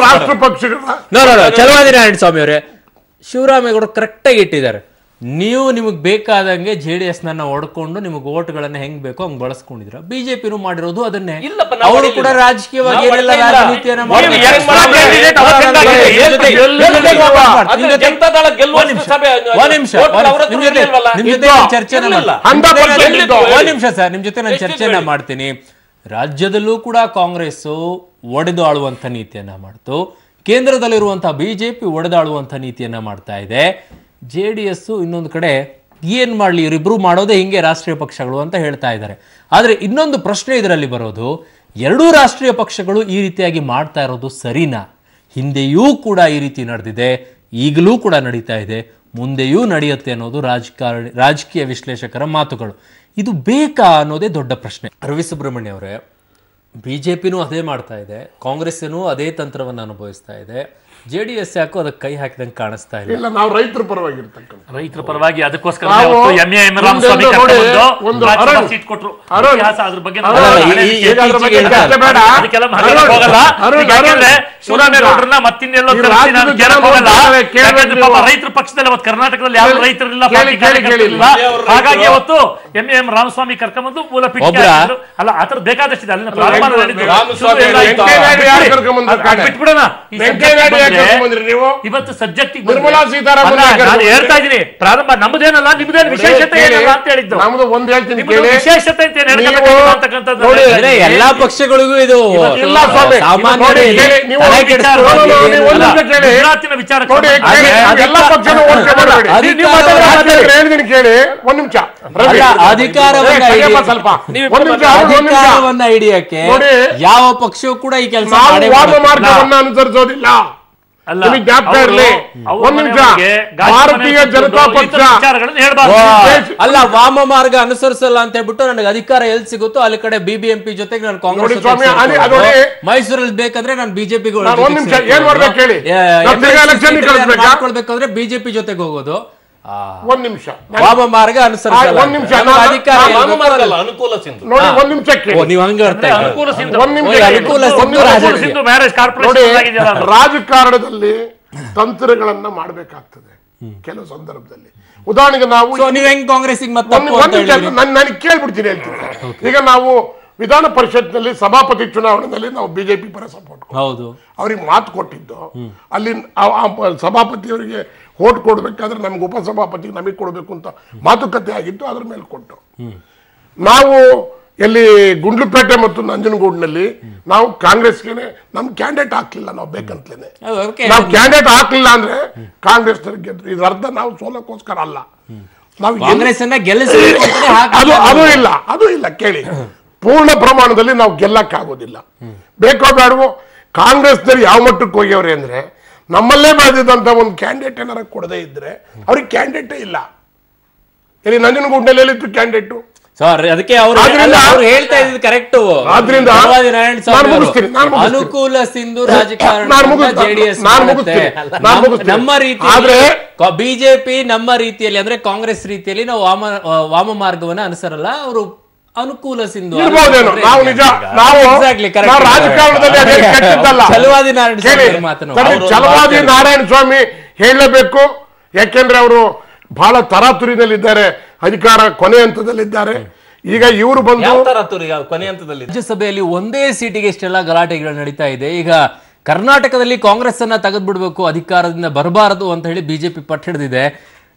ರಾಷ್ಟ್ರ ಪಕ್ಷಗಳ ಛಲವಾದಿ ನಾರಾಯಣ ಸ್ವಾಮಿ ಅವರೇ, ಶಿವರಾಮೇಗೌಡರು ಕರೆಕ್ಟ್ ಆಗಿ ಇಟ್ಟಿದ್ದಾರೆ. ನೀವು ನಿಮಗೆ ಬೇಕಾದಂಗೆ JDS ನನ್ನ ಹೊಡ್ಕೊಂಡು ನಿಮಗೆ ಓಟ್ಗಳನ್ನ ಹೆಂಗ್ ಬೇಕೋ ಹಂಗ್ ಬಳಸ್ಕೊಂಡಿದ್ರ. ಬಿಜೆಪಿನೂ ಮಾಡಿರೋದು ಅದನ್ನೇ. ಅವರು ಕೂಡ ರಾಜಕೀಯವಾಗಿ ಏನೆಲ್ಲ ರಾಜನೀತಿಯನ್ನ ನಿಮ್ ಜೊತೆ ನಾನು ಚರ್ಚೆಯನ್ನ ಮಾಡ್ತೀನಿ. ರಾಜ್ಯದಲ್ಲೂ ಕೂಡ ಕಾಂಗ್ರೆಸ್ ಒಡೆದಾಳುವಂತ ನೀತಿಯನ್ನ ಮಾಡ್ತು, ಕೇಂದ್ರದಲ್ಲಿರುವಂತಹ ಬಿಜೆಪಿ ಒಡೆದಾಳುವಂತ ನೀತಿಯನ್ನ ಮಾಡ್ತಾ ಇದೆ. JDS ಇನ್ನೊಂದು ಕಡೆ ಏನ್ ಮಾಡ್ಲಿ, ಇವರಿಬ್ರು ಮಾಡೋದೇ ಹಿಂಗೆ ರಾಷ್ಟ್ರೀಯ ಪಕ್ಷಗಳು ಅಂತ ಹೇಳ್ತಾ ಇದ್ದಾರೆ. ಆದ್ರೆ ಇನ್ನೊಂದು ಪ್ರಶ್ನೆ ಇದರಲ್ಲಿ ಬರೋದು, 2 ರಾಷ್ಟ್ರೀಯ ಪಕ್ಷಗಳು ಈ ರೀತಿಯಾಗಿ ಮಾಡ್ತಾ ಇರೋದು ಸರಿನಾ? ಹಿಂದೆಯೂ ಕೂಡ ಈ ರೀತಿ ನಡೆದಿದೆ, ಈಗಲೂ ಕೂಡ ನಡೀತಾ ಇದೆ, ಮುಂದೆಯೂ ನಡೆಯುತ್ತೆ ಅನ್ನೋದು ರಾಜಕೀಯ ವಿಶ್ಲೇಷಕರ ಮಾತುಗಳು. ಇದು ಬೇಕಾ ಅನ್ನೋದೇ ದೊಡ್ಡ ಪ್ರಶ್ನೆ. ರವಿ ಸುಬ್ರಹ್ಮಣ್ಯ ಅವರೇ, ಬಿಜೆಪಿನೂ ಅದೇ ಮಾಡ್ತಾ ಇದೆ, ಕಾಂಗ್ರೆಸ್ನೂ ಅದೇ ತಂತ್ರವನ್ನು ಅನುಭವಿಸ್ತಾ ಇದೆ. JDS ಯಾಕೋ ಅದಕ್ಕೆ ಕೈ ಹಾಕಿದಂಗೆ ಕಾಣಿಸ್ತಾ ಇಲ್ಲ. ಇಲ್ಲ, ನಾವು ರೈತರ ಪರವಾಗಿರ್ತಕ್ಕಂಥ ರೈತರ ಪರವಾಗಿ ಅದಕ್ಕೋಸ್ಕರ ನಾವು ಎಂ ರಾಮಸ್ವಾಮಿ ಕರ್ಕೊಂಡು ಒಂದು ರಾಜ್ಯಸಭಾ ಸೀಟ್ ಕೊಟ್ರು. ಇತಿಹಾಸ ಅದ್ರ ಬಗ್ಗೆ ನಾವು ಅದಕ್ಕೆಲ್ಲ ಮಾತಾಡಕ್ ಹೋಗಲ್ಲ. ಯಾಕಂದ್ರೆ ಶಿವರಾಮೇಗೌಡರನ್ನ ಮತ್ತಿನ್ನೆಲ್ಲೋ ತರಿಸಿ ನಾನು ಕೇಳಕ್ ಹೋಗಲ್ಲ. ಯಾಕಂದ್ರೆ ಪಾಪ ರೈತರ ಪಕ್ಷದಲ್ಲಿ ಅವತ್ತು ಕರ್ನಾಟಕದಲ್ಲಿ ಯಾವ ರೈತರಿಲ್ಲ, ಪಾರ್ಟಿ ಕಾರ್ಯಕರ್ತರಿಲ್ಲ. ಹಾಗಾಗಿ ಅವತ್ತು ಎಂ ರಾಮಸ್ವಾಮಿ ಕರ್ಕೊಂಡ್ಬಂದು ಮೂಲ ಪೀಠ ಅಲ್ಲ ಆ ಥರ ಬೇಕಾದಷ್ಟಿದೆ. ಅಲ್ಲಿನ ಪ್ರಾರಂಭ ಬಿಟ್ಬಿಡೋಣ. ಇವತ್ತು ಸಬ್ಜೆಕ್ಟ್ ನಿರ್ಮಲಾ ಸೀತಾರಾಮನ್ ಹೇಳ್ತಾ ಇದೀನಿ, ಪ್ರಾರಂಭ ನಮ್ದೇನಲ್ಲ, ನಿಮ್ದೇನು ವಿಶೇಷತೆ ಏನಲ್ಲ ಅಂತ ಹೇಳಿದ್ದು. ನಮ್ದು ಒಂದ್ ಹೇಳ್ತೀನಿ, ವಿಶೇಷತೆ ಅಂತಕ್ಕಂಥದ್ದು ಎಲ್ಲಾ ಪಕ್ಷಗಳಿಗೂ ಇದು ಇಲ್ಲ ಸ್ವಾಮಿ. ಗುಜರಾತಿನ ವಿಚಾರ ಎಲ್ಲಾ ಪಕ್ಷನೂ ಹೇಳ್ತೀನಿ ಕೇಳಿ. ಒಂದ್ ನಿಮಿಷ ಅಧಿಕಾರವನ್ನ ಹಿಡಿಯಕ್ಕೆ ಯಾವ ಪಕ್ಷವೂ ಕೂಡ ಈ ಕೆಲಸ ಮಾರ್ಗವನ್ನ ಅನುಸರಿಸೋದಿಲ್ಲ. ಜ್ಞಾಪಕ ಇರಲಿ. ಒಂದ್ ನಿಮಿಷ, ಭಾರತೀಯ ಜನತಾ ಪಕ್ಷ ಅಲ್ಲ ವಾಮ ಮಾರ್ಗ ಅನುಸರಿಸಲ್ಲ ಅಂತ ಹೇಳ್ಬಿಟ್ಟು ನನಗೆ ಅಧಿಕಾರ ಎಲ್ಲಿ ಸಿಗುತ್ತೋ ಅಲ್ಲಿ ಕಡೆ BBMP ಜೊತೆಗೆ ನಾನು ಕಾಂಗ್ರೆಸ್ ಮೈಸೂರಲ್ಲಿ ಬೇಕಂದ್ರೆ ನಾನು ಬಿಜೆಪಿ ಮಾಡ್ಕೊಳ್ಬೇಕಂದ್ರೆ ಬಿಜೆಪಿ ಜೊತೆಗೆ ಹೋಗೋದು. ಒಂದ್ ನಿಮಿಷ, ವಾಮ ಮಾರ್ಗ ಅನುಸರಿಸಲ್ಲ. ಒಂದ್ ನಿಮಿಷ ಅಧಿಕಾರ ಅನುಕೂಲ ಸಿಂಧು ನೋಡಿ, ಒಂದ್ ನಿಮಿಷ ನೀವು ಹಂಗ ಅರ್ಥ ನೋಡಿ. ರಾಜಕಾರಣದಲ್ಲಿ ತಂತ್ರಗಳನ್ನ ಮಾಡಬೇಕಾಗ್ತದೆ ಕೆಲವು ಸಂದರ್ಭದಲ್ಲಿ. ಉದಾಹರಣೆಗೆ ನಾವು ನೀವ್ ಹೆಂಗ್ ಕಾಂಗ್ರೆಸ್ ನನಗೆ ಕೇಳ್ಬಿಡ್ತೀನಿ, ಹೇಳ್ತೀನಿ. ಈಗ ನಾವು ವಿಧಾನ ಪರಿಷತ್ನಲ್ಲಿ ಸಭಾಪತಿ ಚುನಾವಣೆಯಲ್ಲಿ ನಾವು ಬಿಜೆಪಿ ಪರ ಸಪೋರ್ಟ್ ಹೌದು, ಅವ್ರಿಗೆ ಮಾತು ಕೊಟ್ಟಿದ್ದು. ಅಲ್ಲಿ ಸಭಾಪತಿಯವರಿಗೆ ಓಟ್ ಕೊಡ್ಬೇಕಾದ್ರೆ ನಮ್ಗೆ ಉಪಸಭಾಪತಿ ನಮಗೆ ಕೊಡಬೇಕು ಅಂತ ಮಾತುಕತೆ ಆಗಿತ್ತು. ಅದ್ರ ಮೇಲೆ ಕೊಟ್ಟು ನಾವು ಎಲ್ಲಿ ಗುಂಡ್ಲುಪೇಟೆ ಮತ್ತು ನಂಜನಗೂಡಿನಲ್ಲಿ ನಾವು ಕಾಂಗ್ರೆಸ್ಗೆ ನಮ್ ಕ್ಯಾಂಡಿಡೇಟ್ ಹಾಕ್ಲಿಲ್ಲ. ನಾವು ಬೇಕಂತಲೇನೆ ನಾವು ಕ್ಯಾಂಡಿಡೇಟ್ ಹಾಕ್ಲಿಲ್ಲ ಅಂದ್ರೆ ಕಾಂಗ್ರೆಸ್ ಗೆದ್ರು. ಇದ್ರ ಅರ್ಥ ನಾವು ಸೋಲಕ್ಕೋಸ್ಕರ ಅಲ್ಲ. ನಾವು ಕಾಂಗ್ರೆಸ್ ಅದು ಇಲ್ಲ ಕೇಳಿ. ಪೂರ್ಣ ಪ್ರಮಾಣದಲ್ಲಿ ನಾವು ಗೆಲ್ಲಕ್ಕಾಗೋದಿಲ್ಲ. ಬೇಕೋ ಬೇಡವೋ ಕಾಂಗ್ರೆಸ್ನಲ್ಲಿ ಯಾವ ಮಟ್ಟಕ್ಕೆ ಹೋಗ್ಯವ್ರೆ ಅಂದ್ರೆ, ನಮ್ಮಲ್ಲೇ ಬೆಳೆದಿದ್ದಂತ ಒಂದು ಕ್ಯಾಂಡಿಡೇಟ್ ಏನಾರ ಕೊಡದೇ ಇದ್ರೆ ಅವ್ರಿಗೆ ಕ್ಯಾಂಡಿಡೇಟೇ ಇಲ್ಲ. ಇಲ್ಲಿ ನಂಜನಗೂಡಿನಲ್ಲಿ ಎಲ್ಲಿತ್ತು ಕ್ಯಾಂಡಿಡೇಟ್? ಅದಕ್ಕೆ ಅವರು ಹೇಳ್ತಾ ಇದ್ದು ಕರೆಕ್ಟ್. ಆದ್ರಿಂದ ಅನುಕೂಲ ಸಿಂಧು ರಾಜಕಾರಣ ನಮ್ಮ ರೀತಿ ಬಿಜೆಪಿ ನಮ್ಮ ರೀತಿಯಲ್ಲಿ ಅಂದ್ರೆ ಕಾಂಗ್ರೆಸ್ ರೀತಿಯಲ್ಲಿ ನಾವು ವಾಮ ಮಾರ್ಗವನ್ನ ಅನುಸರಲ್ಲ. ಅವರು ಅನುಕೂಲ ಸಿಂಧು ಇರ್ಬೋದೇನೋ. ನಾವು ನಿಜ ನಾವು ರಾಜಕಾರಣದಲ್ಲಿ ಛಲವಾದಿ ನಾರಾಯಣ ಸ್ವಾಮಿ ಹೇಳಲೇಬೇಕು. ಯಾಕೆಂದ್ರೆ ಅವರು ಬಹಳ ತರಾತುರಿನಲ್ಲಿದ್ದಾರೆ, ಅಧಿಕಾರ ಕೊನೆ ಹಂತದಲ್ಲಿದ್ದಾರೆ. ಈಗ ಇವರು ಬಂದು ಕೊನೆ ಹಂತದಲ್ಲಿ ರಾಜ್ಯಸಭೆಯಲ್ಲಿ ಒಂದೇ ಸೀಟಿಗೆ ಇಷ್ಟೆಲ್ಲ ಗಲಾಟೆಗಳು ನಡೀತಾ ಇದೆ. ಈಗ ಕರ್ನಾಟಕದಲ್ಲಿ ಕಾಂಗ್ರೆಸ್ ಅನ್ನ ತೆಗೆದ್ಬಿಡ್ಬೇಕು, ಅಧಿಕಾರದಿಂದ ಬರಬಾರದು ಅಂತ ಹೇಳಿ ಬಿಜೆಪಿ ಪಟ್ಟು ಹಿಡಿದಿದೆ.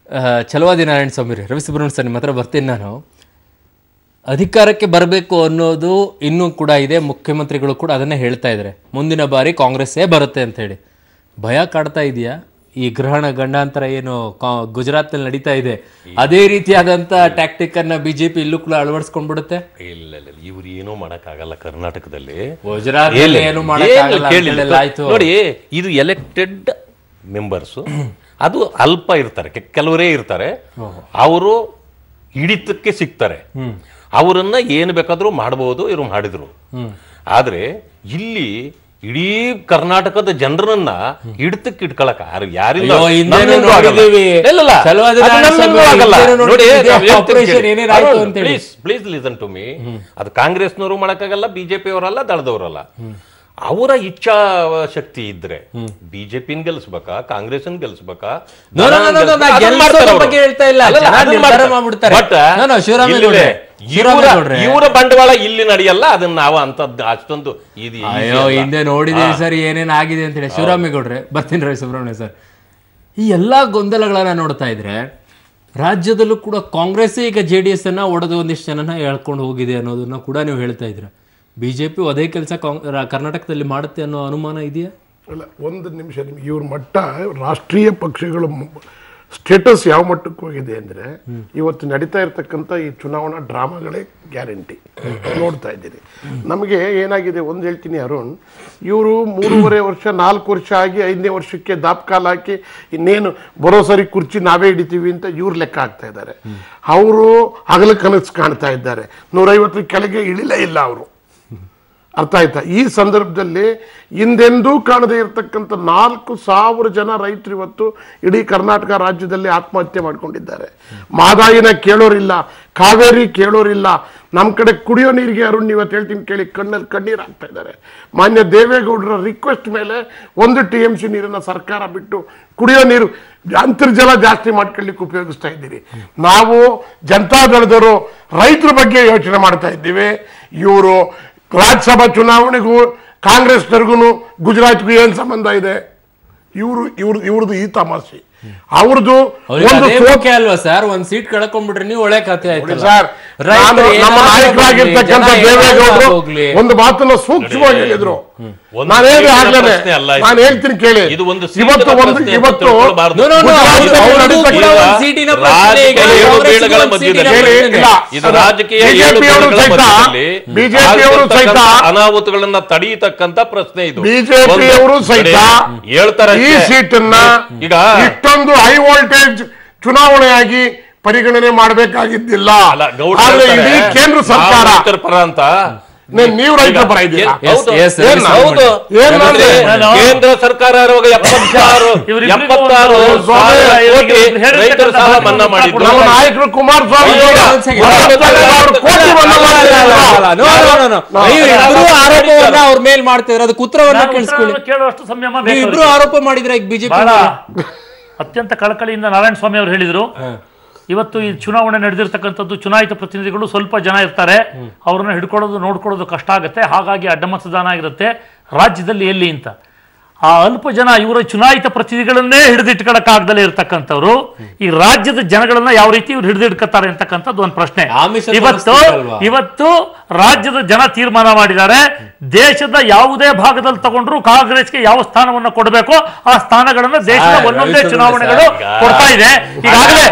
ಛಲವಾದಿ ನಾರಾಯಣ ಸ್ವಾಮಿ, ರವಿ ಸುಬ್ರಹ್ಮಣ್ಯ ಸರ್, ನಿಮ್ಮ ಹತ್ರ ಬರ್ತೀನಿ ನಾನು. ಅಧಿಕಾರಕ್ಕೆ ಬರಬೇಕು ಅನ್ನೋದು ಇನ್ನೂ ಕೂಡ ಇದೆ. ಮುಖ್ಯಮಂತ್ರಿಗಳು ಕೂಡ ಅದನ್ನೇ ಹೇಳ್ತಾ ಇದ್ದಾರೆ, ಮುಂದಿನ ಬಾರಿ ಕಾಂಗ್ರೆಸ್ಸೇ ಬರುತ್ತೆ ಅಂತ ಹೇಳಿ. ಭಯ ಕಾಡ್ತಾ ಇದೆಯಾ? ಈ ಗ್ರಹಣ ಗಂಡಾಂತರ ಏನು ಗುಜರಾತ್ನಲ್ಲಿ ನಡೀತಾ ಇದೆ, ಅದೇ ರೀತಿಯಾದಂತ ಟ್ಯಾಕ್ಟಿಕ್ ಅನ್ನ ಬಿಜೆಪಿ ಇಲ್ಲೂ ಕೂಡ ಅಳವಡಿಸ್ಕೊಂಡ್ಬಿಡುತ್ತೆ? ಇಲ್ಲ, ಇವ್ರು ಏನೂ ಮಾಡಕ್ಕಾಗಲ್ಲ ಕರ್ನಾಟಕದಲ್ಲಿ. ಗುಜರಾತ್ ಏನು ನೋಡಿ, ಇದು ಎಲೆಕ್ಟೆಡ್ ಮೆಂಬರ್ಸ್, ಅದು ಅಲ್ಪ ಇರ್ತಾರೆ, ಕೆಲವರೇ ಇರ್ತಾರೆ. ಅವರು ಹಿಡಿತಕ್ಕೆ ಸಿಗ್ತಾರೆ. ಅವರನ್ನ ಏನು ಬೇಕಾದ್ರೂ ಮಾಡಬಹುದು, ಇವರು ಮಾಡಿದ್ರು. ಆದ್ರೆ ಇಲ್ಲಿ ಇಡೀ ಕರ್ನಾಟಕದ ಜನರನ್ನ ಹಿಡಿತಕ್ಕೆ ಇಟ್ಕೊಳಕ ಯಾರಿಲ್ಲ. Please listen to me. ಅದು ಕಾಂಗ್ರೆಸ್ನವರು ಮಾಡಕ್ಕಾಗಲ್ಲ, ಬಿಜೆಪಿ ಅವರಲ್ಲ, ದಳದವರಲ್ಲ. ಅವರ ಇಚ್ಛಾ ಶಕ್ತಿ ಇದ್ರೆ ಬಿಜೆಪಿನ ಗೆಲ್ಲಿಸ್ಬೇಕಾ, ಕಾಂಗ್ರೆಸ್ ಗೆಲ್ಲಿಸ್ಬೇಕಾ? ಇವರ ಬಂಡವಾಳ ಇಲ್ಲಿ ನಡೆಯಲ್ಲ. ಅದನ್ನ ನಾವು ಅಂತದ್ದು ಅಷ್ಟೊಂದು ಹಿಂದೆ ನೋಡಿದೀವಿ ಸರ್ ಏನೇನ್ ಆಗಿದೆ ಅಂತ ಹೇಳಿ. ಶಿವರಾಮೇಗೌಡ್ರೆ, ಬರ್ತೀನಿ ರವಿ ಸುಬ್ರಹ್ಮಣ್ಯ ಸರ್. ಈ ಎಲ್ಲಾ ಗೊಂದಲಗಳನ್ನ ನೋಡ್ತಾ ಇದ್ರೆ ರಾಜ್ಯದಲ್ಲೂ ಕೂಡ ಕಾಂಗ್ರೆಸ್ ಈಗ JDS ಅನ್ನ ಒಡೆದು ಒಂದಿಷ್ಟು ಜನನ ಹೇಳ್ಕೊಂಡು ಹೋಗಿದೆ ಅನ್ನೋದನ್ನ ಕೂಡ ನೀವು ಹೇಳ್ತಾ ಇದ್ರ. ಬಿಜೆಪಿ ಅದೇ ಕೆಲಸ ಕರ್ನಾಟಕದಲ್ಲಿ ಮಾಡುತ್ತೆ ಅನ್ನೋ ಅನುಮಾನ ಇದೆಯಾ? ಇಲ್ಲ, ಒಂದು ನಿಮಿಷ. ಇವ್ರ ಮಟ್ಟ ರಾಷ್ಟ್ರೀಯ ಪಕ್ಷಗಳ ಸ್ಟೇಟಸ್ ಯಾವ ಮಟ್ಟಕ್ಕೆ ಹೋಗಿದೆ ಅಂದ್ರೆ, ಇವತ್ತು ನಡೀತಾ ಇರ್ತಕ್ಕಂಥ ಈ ಚುನಾವಣಾ ಡ್ರಾಮಾಗಳೇ ಗ್ಯಾರಂಟಿ ನೋಡ್ತಾ ಇದ್ದೀರಿ. ನಮಗೆ ಏನಾಗಿದೆ ಒಂದು ಹೇಳ್ತೀನಿ ಅರುಣ್, ಇವರು 3.5 ವರ್ಷ 4 ವರ್ಷ ಆಗಿ 5ನೇ ವರ್ಷಕ್ಕೆ ದಾಪ್ಕಾಲ್ ಹಾಕಿ ಇನ್ನೇನು ಬರೋ ಸರಿ ಕುರ್ಚಿ ನಾವೇ ಹಿಡಿತೀವಿ ಅಂತ ಇವ್ರು ಲೆಕ್ಕ ಹಾಕ್ತಾ ಇದ್ದಾರೆ. ಅವರು ಹಗಲ ಕನಸು ಕಾಣ್ತಾ ಇದ್ದಾರೆ. 150 ಕೆಳಗೆ ಇಳಿಲೇ ಇಲ್ಲ ಅವರು. ಅರ್ಥ ಆಯ್ತಾ? ಈ ಸಂದರ್ಭದಲ್ಲಿ ಹಿಂದೆಂದೂ ಕಾಣದೇ ಇರತಕ್ಕಂಥ 4,000 ಜನ ರೈತರು ಇವತ್ತು ಇಡೀ ಕರ್ನಾಟಕ ರಾಜ್ಯದಲ್ಲಿ ಆತ್ಮಹತ್ಯೆ ಮಾಡ್ಕೊಂಡಿದ್ದಾರೆ. ಮಾದಾಯಿನ ಕೇಳೋರಿಲ್ಲ, ಕಾವೇರಿ ಕೇಳೋರಿಲ್ಲ. ನಮ್ಮ ಕಡೆ ಕುಡಿಯೋ ನೀರಿಗೆ ಅರುಣ್ ಇವತ್ತು ಹೇಳ್ತೀನಿ ಕೇಳಿ, ಕಣ್ಣಲ್ಲಿ ಕಣ್ಣೀರು ಹಾಕ್ತಾ ಇದ್ದಾರೆ. ಮಾನ್ಯ ದೇವೇಗೌಡರ ರಿಕ್ವೆಸ್ಟ್ ಮೇಲೆ 1 TMC ನೀರನ್ನು ಸರ್ಕಾರ ಬಿಟ್ಟು ಕುಡಿಯೋ ನೀರು ಅಂತರ್ಜಲ ಜಾಸ್ತಿ ಮಾಡ್ಕೊಳ್ಳಿಕ್ಕೆ ಉಪಯೋಗಿಸ್ತಾ ಇದ್ದೀರಿ. ನಾವು ಜನತಾದಳದವರು ರೈತರ ಬಗ್ಗೆ ಯೋಚನೆ ಮಾಡ್ತಾ ಇದ್ದೀವಿ. ಇವರು ರಾಜ್ಯಸಭಾ ಚುನಾವಣೆಗೂ ಕಾಂಗ್ರೆಸ್ನವ್ರಿಗೂ ಗುಜರಾತ್ಗೂ ಏನ್ ಸಂಬಂಧ ಇದೆ? ಇವ್ರದ್ದು ಈ ತಮಾಷೆ. ಅವ್ರದ್ದು ಅಲ್ವಾ ಸರ್, ಒಂದ್ ಸೀಟ್ ಕಳ್ಕೊಂಡ್ಬಿಟ್ರೆ ನೀವು ಒಳ್ಳೆ ಕಥೆ ಆಯ್ತು ಸರ್. ನಮ್ಮ ನಾಯಕರಾಗಿರ್ತಕ್ಕಂಥ ದೇವೇಗೌಡರು ಒಂದು ಮಾತನ್ನ ಸೂಕ್ಷ್ಮವಾಗಿ ಹೇಳಿದ್ರು. ನಾನು ಹೇಳ್ತೀನಿ ಕೇಳಿ, ಇವತ್ತು ಬಿಜೆಪಿಯವರು ಸಹಿತ ಅನಾಹುತಗಳನ್ನ ತಡೆಯತಕ್ಕಂತ ಪ್ರಶ್ನೆ ಇದು. ಬಿಜೆಪಿಯವರು ಸಹಿತ ಹೇಳ್ತಾರೆ ಈ ಸೀಟನ್ನ ಈಗ ಇಷ್ಟೊಂದು ಹೈ ವೋಲ್ಟೇಜ್ ಚುನಾವಣೆಯಾಗಿ ಪರಿಗಣನೆ ಮಾಡಬೇಕಾಗಿದ್ದಿಲ್ಲ. ಇಡೀ ಕೇಂದ್ರ ಸರ್ಕಾರ ಪರ ಅಂತ ನೀವು ರೈತರ ಪರ ಇದ್ದೀರಾ? ಕೇಂದ್ರ ಸರ್ಕಾರ 76 ರೈತರ ಸಾಲ ಮನ್ನಾ ಮಾಡಿದ್ರು. ನಮ್ಮ ನಾಯಕರು ಕುಮಾರಸ್ವಾಮಿ ಕೋಟಿ ಮನ್ನಾ ಆರೋಪವನ್ನ ಅವ್ರ ಮೇಲ್ ಮಾಡ್ತಿದ್ರೆ ಅದಕ್ಕೆ ಉತ್ತರವನ್ನ ಕೇಳಿಸ್ಕೊಳ್ಳಿ. ಕೇಳುವಷ್ಟು ಸಂಯಮ ಇಬ್ರು ಆರೋಪ ಮಾಡಿದ್ರೆ ಬಿಜೆಪಿ ಅತ್ಯಂತ ಕಳಕಳಿಯಿಂದ ನಾರಾಯಣ ಸ್ವಾಮಿ ಅವರು ಹೇಳಿದ್ರು, ಇವತ್ತು ಈ ಚುನಾವಣೆ ನಡೆದಿರ್ತಕ್ಕಂಥದ್ದು ಚುನಾಯಿತ ಪ್ರತಿನಿಧಿಗಳು ಸ್ವಲ್ಪ ಜನ ಇರ್ತಾರೆ, ಅವ್ರನ್ನ ಹಿಡ್ಕೊಳ್ಳೋದು ನೋಡ್ಕೊಳ್ಳೋದು ಕಷ್ಟ ಆಗುತ್ತೆ, ಹಾಗಾಗಿ ಅಡ್ಡ ಮತದಾನ ಆಗಿರುತ್ತೆ ರಾಜ್ಯದಲ್ಲಿ ಎಲ್ಲಿ ಅಂತ. ಆ ಅಲ್ಪ ಜನ ಇವರ ಚುನಾಯಿತ ಪ್ರತಿನಿಧಿಗಳನ್ನೇ ಹಿಡಿದಿಟ್ಕೊಳ್ಳಕ್ಕಾಗ್ದಲೇ ಇರ್ತಕ್ಕಂಥವ್ರು ಈ ರಾಜ್ಯದ ಜನಗಳನ್ನ ಯಾವ ರೀತಿ ಇವ್ರು ಹಿಡಿದಿಟ್ಕೊತಾರೆ ಅಂತಕ್ಕಂಥದ್ದು ಒಂದು ಪ್ರಶ್ನೆ. ಇವತ್ತು ರಾಜ್ಯದ ಜನ ತೀರ್ಮಾನ ಮಾಡಿದ್ದಾರೆ, ದೇಶದ ಯಾವುದೇ ಭಾಗದಲ್ಲಿ ತಗೊಂಡ್ರು ಕಾಂಗ್ರೆಸ್ಗೆ ಯಾವ ಸ್ಥಾನವನ್ನು ಕೊಡಬೇಕು ಆ ಸ್ಥಾನಗಳನ್ನ ದೇಶದ ಒಂದೊಂದೇ ಚುನಾವಣೆಗಳು ಕೊಡ್ತಾ ಇದೆ. ಈಗಾಗಲೇ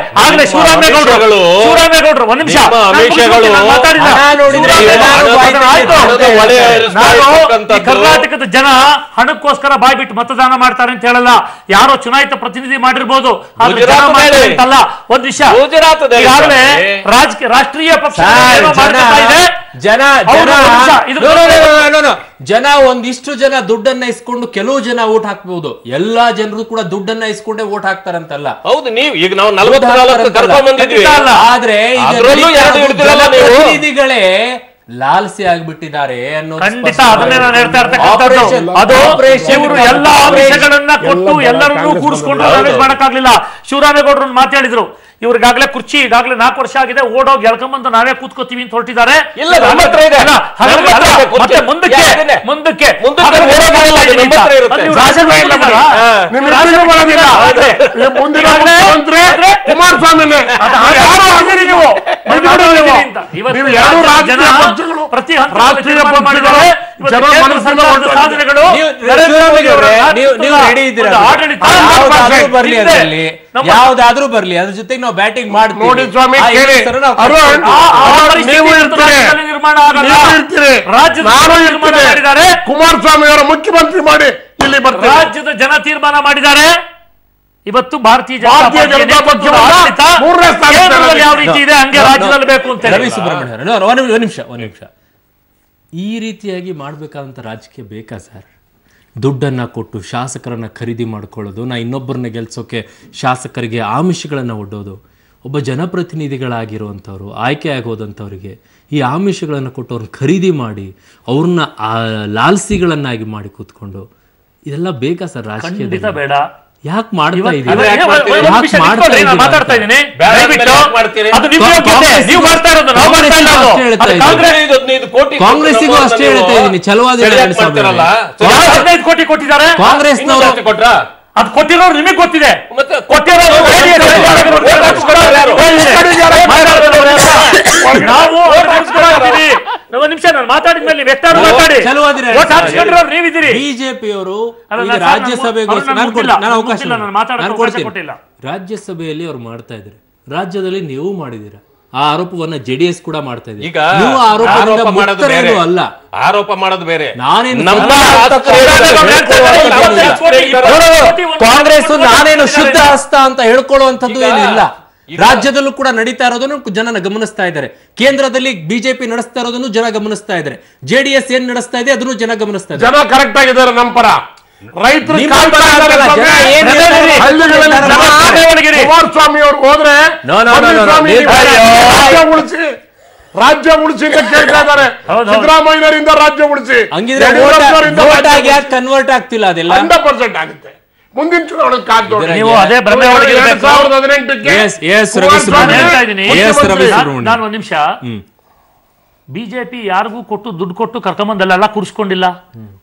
ಶಿವರಾಮೇಗೌಡರು ಒಂದ್ ನಿಮಿಷ ಕರ್ನಾಟಕದ ಜನ ಹಣಕ್ಕೋಸ್ಕರ ಬಾಯ್ಬಿಟ್ಟು ಮತದಾನ ಮಾಡ್ತಾರೆ ಅಂತ ಹೇಳಲ್ಲ. ಯಾರೋ ಚುನಾಯಿತ ಪ್ರತಿನಿಧಿ ಮಾಡಿರ್ಬೋದು, ಅಂತಲ್ಲ. ಒಂದ್ ವಿಷಯ, ಈಗಾಗಲೇ ರಾಷ್ಟ್ರೀಯ ಪಕ್ಷ ಜನ ಒಂದಿಷ್ಟು ಜನ ದುಡ್ಡನ್ನ ಇಸ್ಕೊಂಡು ಕೆಲವು ಜನ ವೋಟ್ ಹಾಕ್ಬಹುದು, ಎಲ್ಲಾ ಜನರು ಕೂಡ ದುಡ್ಡನ್ನ ಇಸ್ಕೊಂಡೇ ವೋಟ್ ಹಾಕ್ತಾರಂತಲ್ಲ. ಹೌದು, ನೀವು ಈಗ ನಾವು 44 ಕರ್ಕೊಂಡ್ ಬಂದಿದ್ವಿ, ಆದ್ರೆ ಪ್ರತಿನಿಧಿಗಳೇ ಲಾಲ್ಸಿ ಆಗ್ಬಿಟ್ಟಿದ್ದಾರೆ ಅನ್ನೋದು ಖಂಡಿತ. ಅದನ್ನೇ ನಾನು ಹೇಳ್ತಾ ಇರ್ತಕ್ಕಂಥದ್ದು. ಅದು ಇವರು ಎಲ್ಲಾ ಆಮಿಷಗಳನ್ನ ಕೊಟ್ಟು ಎಲ್ಲರನ್ನೂ ಕೂಡಿಸ್ಕೊಂಡು ಮ್ಯಾನೇಜ್ ಮಾಡಕ್ಕಾಗ್ಲಿಲ್ಲ. ಶಿವರಾಮೇಗೌಡರು ಮಾತಾಡಿದ್ರು, ಇವ್ರಿಗಾಗಲೇ ಕುರ್ಚಿ ಈಗಾಗಲೇ 4 ವರ್ಷ ಆಗಿದೆ, ಓಡೋಗಿ ಎಳ್ಕೊಂಬಂದು ನಾವೇ ಕೂತ್ಕೋತೀವಿ ಅಂತ ಹೊರಟಿದ್ದಾರೆ. ಪ್ರತಿ ಸಾಧನೆಗಳು ಯಾವ್ದಾದ್ರೂ ಬರ್ಲಿ, ಅದ್ರ ಜೊತೆಗೆ ನಾವು ಬ್ಯಾಟಿಂಗ್ ಮಾಡ್ತೀವಿ. ಕುಮಾರಸ್ವಾಮಿ ಅವರ ಮುಖ್ಯಮಂತ್ರಿ ಮಾಡಿ ಇಲ್ಲಿ ರಾಜ್ಯದ ಜನ ತೀರ್ಮಾನ ಮಾಡಿದ್ದಾರೆ. ಇವತ್ತು ಭಾರತೀಯ ಜನತಾ ಪಕ್ಷ ಯಾವ ರೀತಿ ಇದೆ ಹಂಗೆ ರಾಜ್ಯದಲ್ಲಿ ಬೇಕು ಅಂತ. ರವಿ ಸುಬ್ರಹ್ಮಣ್ಯ ಒಂದ್ ನಿಮಿಷ, ಈ ರೀತಿಯಾಗಿ ಮಾಡ್ಬೇಕಾದಂತ ರಾಜಕೀಯ ಬೇಕಾ ಸರ್? ದುಡ್ಡನ್ನ ಕೊಟ್ಟು ಶಾಸಕರನ್ನ ಖರೀದಿ ಮಾಡ್ಕೊಳ್ಳೋದು, ಇನ್ನೊಬ್ಬರನ್ನ ಗೆಲ್ಸೋಕೆ ಶಾಸಕರಿಗೆ ಆಮಿಷಗಳನ್ನ ಒಡ್ಡೋದು, ಒಬ್ಬ ಜನಪ್ರತಿನಿಧಿಗಳಾಗಿರುವಂಥವ್ರು ಆಯ್ಕೆ ಆಗೋದಂಥವ್ರಿಗೆ ಈ ಆಮಿಷಗಳನ್ನು ಕೊಟ್ಟು ಅವ್ರನ್ನ ಖರೀದಿ ಮಾಡಿ ಅವ್ರನ್ನ ಲಾಲ್ಸಿಗಳನ್ನಾಗಿ ಮಾಡಿ ಕೂತ್ಕೊಂಡು ಇದೆಲ್ಲ ಬೇಕಾ ಸರ್ ರಾಜಕೀಯ? ಬೇಡ. ಯಾಕೆ ಮಾಡ್ತಾ ಇದ್ದೀವಿ? ಕಾಂಗ್ರೆಸ್ಸಿಗೂ ಅಷ್ಟೇ ಹೇಳ್ತಾ ಇದ್ದೀನಿ, ಛಲವಾದಿ ಕೋಟಿ ಕೊಟ್ಟಿದ್ದಾರೆ ಕಾಂಗ್ರೆಸ್ನವರು. ಅದು ಕೊಟ್ಟಿರೋರು ನಿಮಗೆ ಗೊತ್ತಿದೆ. ನಾವು ನಿಮಿಷ ನಾನು ಮಾತಾಡಿದ ಮೇಲೆ ನೀವಿದ್ದೀರಿ. ಬಿಜೆಪಿಯವರು ರಾಜ್ಯಸಭೆಯಲ್ಲಿ ಅವ್ರು ಮಾಡ್ತಾ ಇದ್ದಾರೆ, ರಾಜ್ಯದಲ್ಲಿ ನೀವು ಮಾಡಿದೀರ. ಆ ಆರೋಪವನ್ನ JDS ಕೂಡ ಮಾಡ್ತಾ ಇದೆ. ಈಗ ಆರೋಪ ಮಾಡೋದು ಬೇರೆ. ಕಾಂಗ್ರೆಸ್ ನಾನೇನು ಶುದ್ಧ ಹಸ್ತ ಅಂತ ಹೇಳ್ಕೊಳ್ಳುವಂಥದ್ದು ಏನಿಲ್ಲ. ರಾಜ್ಯದಲ್ಲೂ ಕೂಡ ನಡೀತಾ ಇರೋದನ್ನು ಜನ ಗಮನಿಸ್ತಾ ಇದ್ದಾರೆ. ಕೇಂದ್ರದಲ್ಲಿ ಬಿಜೆಪಿ ನಡೆಸ್ತಾ ಇರೋದನ್ನು ಜನ ಗಮನಿಸ್ತಾ ಇದ್ದಾರೆ. ಜೆಡಿಎಸ್ ಏನ್ ನಡೆಸ್ತಾ ಇದೆ ಅದನ್ನು ಜನ ಗಮನಿಸ್ತಾ ಇದ್ದಾರೆ. ಜನ ಕರೆಕ್ಟ್ ಆಗಿದ್ದಾರೆ ನಮ್ಮ ಪರ. ರೈತರು ಕುಮಾರಸ್ವಾಮಿ ಅವರು ಹೋದ್ರೆ ರಾಜ್ಯ ಉಳಿಸಿ ಅಂತ ಕೇಳ್ತಾ ಇದ್ದಾರೆ. ಸಿದ್ದರಾಮಯ್ಯರಿಂದ ರಾಜ್ಯ ಉಳಿಸಿ ಕನ್ವರ್ಟ್ ಆಗ್ತಿಲ್ಲ. ಅದೆಲ್ಲ 100% ಆಗುತ್ತೆ. ಮುಂದಿನ ಚುನಾವಣೆ ಕಾದು ನೀವು ಅದೇ ಭ್ರಮೆ ಒಳಗಿರಬೇಕು. 2018ಕ್ಕೆ ನಾನು ಒಂದ್ ನಿಮಿಷ, ಬಿಜೆಪಿ ಯಾರಿಗೂ ಕೊಟ್ಟು ದುಡ್ಡು ಕೊಟ್ಟು ಕರ್ಕೊಂಬಂದಲ್ಲ ಕೂರಿಸ್ಕೊಂಡಿಲ್ಲ.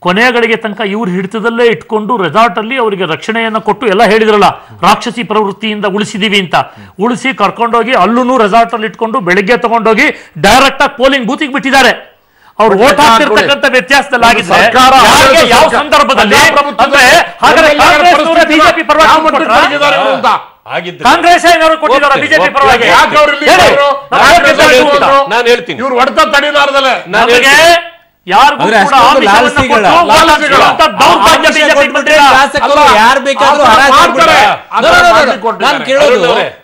ಕೊನೆಗಳಿಗೆ ತನಕ ಇವ್ರ ಹಿಡಿತದಲ್ಲೇ ಇಟ್ಕೊಂಡು ರೆಸಾರ್ಟ್ ಅಲ್ಲಿ ಅವರಿಗೆ ರಕ್ಷಣೆಯನ್ನ ಕೊಟ್ಟು ಎಲ್ಲ ಹೇಳಿದ್ರಲ್ಲ, ರಾಕ್ಷಸಿ ಪ್ರವೃತ್ತಿಯಿಂದ ಉಳಿಸಿದೀವಿ ಅಂತ. ಉಳಿಸಿ ಕರ್ಕೊಂಡೋಗಿ ಅಲ್ಲೂ ರೆಸಾರ್ಟ್ ಅಲ್ಲಿ ಇಟ್ಕೊಂಡು ಬೆಳಿಗ್ಗೆ ತಗೊಂಡೋಗಿ ಡೈರೆಕ್ಟ್ ಆಗಿ ಪೋಲಿಂಗ್ ಬೂತಿಗೆ ಬಿಟ್ಟಿದ್ದಾರೆ. ಅವ್ರು ವೋಟ್ ಹಾಕ್ತಿರ್ತಕ್ಕಂಥ ವ್ಯತ್ಯಾಸದಲ್ಲಿ ಆಗಿದ್ರೆ ಯಾವ ಸಂದರ್ಭದಲ್ಲಿ ಬಿಜೆಪಿ ಕಾಂಗ್ರೆಸ್ ಏನಾದ್ರು ಕೊಟ್ಟಿದ್ದಾರೆ ಬಿಜೆಪಿ ಪರವಾಗಿ? ನಾನು ಹೇಳ್ತೀನಿ, ಇವ್ರು ಹೊಡೆತ ತಡಿಲಾರ್ದಲೆ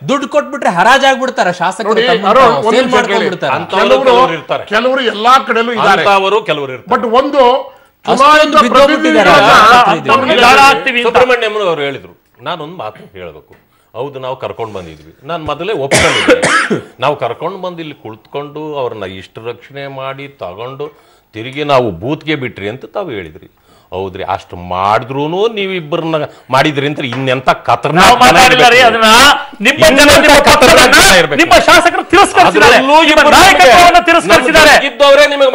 ದುಡ್ಡು ಕೊಟ್ಬಿಟ್ರೆ ಹರಾಜಾಗ್ಬಿಡ್ತಾರ ಶಾಸಕರು. ಕೆಲವರು ಎಲ್ಲಾ ಕಡೆಲೂ ಇದ್ದಾರೆ, ಬಟ್ ಒಂದು ಸುಬ್ರಹ್ಮಣ್ಯಂ ಅವರು ಹೇಳಿದ್ರು. ನಾನೊಂದು ಮಾತು ಹೇಳಬೇಕು. ಹೌದು, ನಾವು ಕರ್ಕೊಂಡು ಬಂದಿದ್ವಿ. ನಾನು ಮೊದಲೇ ಒಪ್ಕೊಂಡಿದ್ದೆ. ನಾವು ಕರ್ಕೊಂಡು ಬಂದು ಇಲ್ಲಿ ಕುಳಿತುಕೊಂಡು ಅವ್ರನ್ನ ಇಷ್ಟು ರಕ್ಷಣೆ ಮಾಡಿ ತಗೊಂಡು ತಿರುಗಿ ನಾವು ಬೂತ್ಗೆ ಬಿಟ್ರಿ ಅಂತ ತಾವು ಹೇಳಿದ್ರಿ. ಹೌದ್ರಿ, ಅಷ್ಟು ಮಾಡಿದ್ರು ನೀವಿಬ್ಬರನ್ನ ಮಾಡಿದ್ರಿ ಅಂತ ಇನ್ನೆಂತ ನಿಮ್ಮ ಶಾಸಕರು ತಿರಸ್ಕರಿಸಿದ್ದಾರೆ. ಇದ್ದವರೇ ನಿಮಗೆ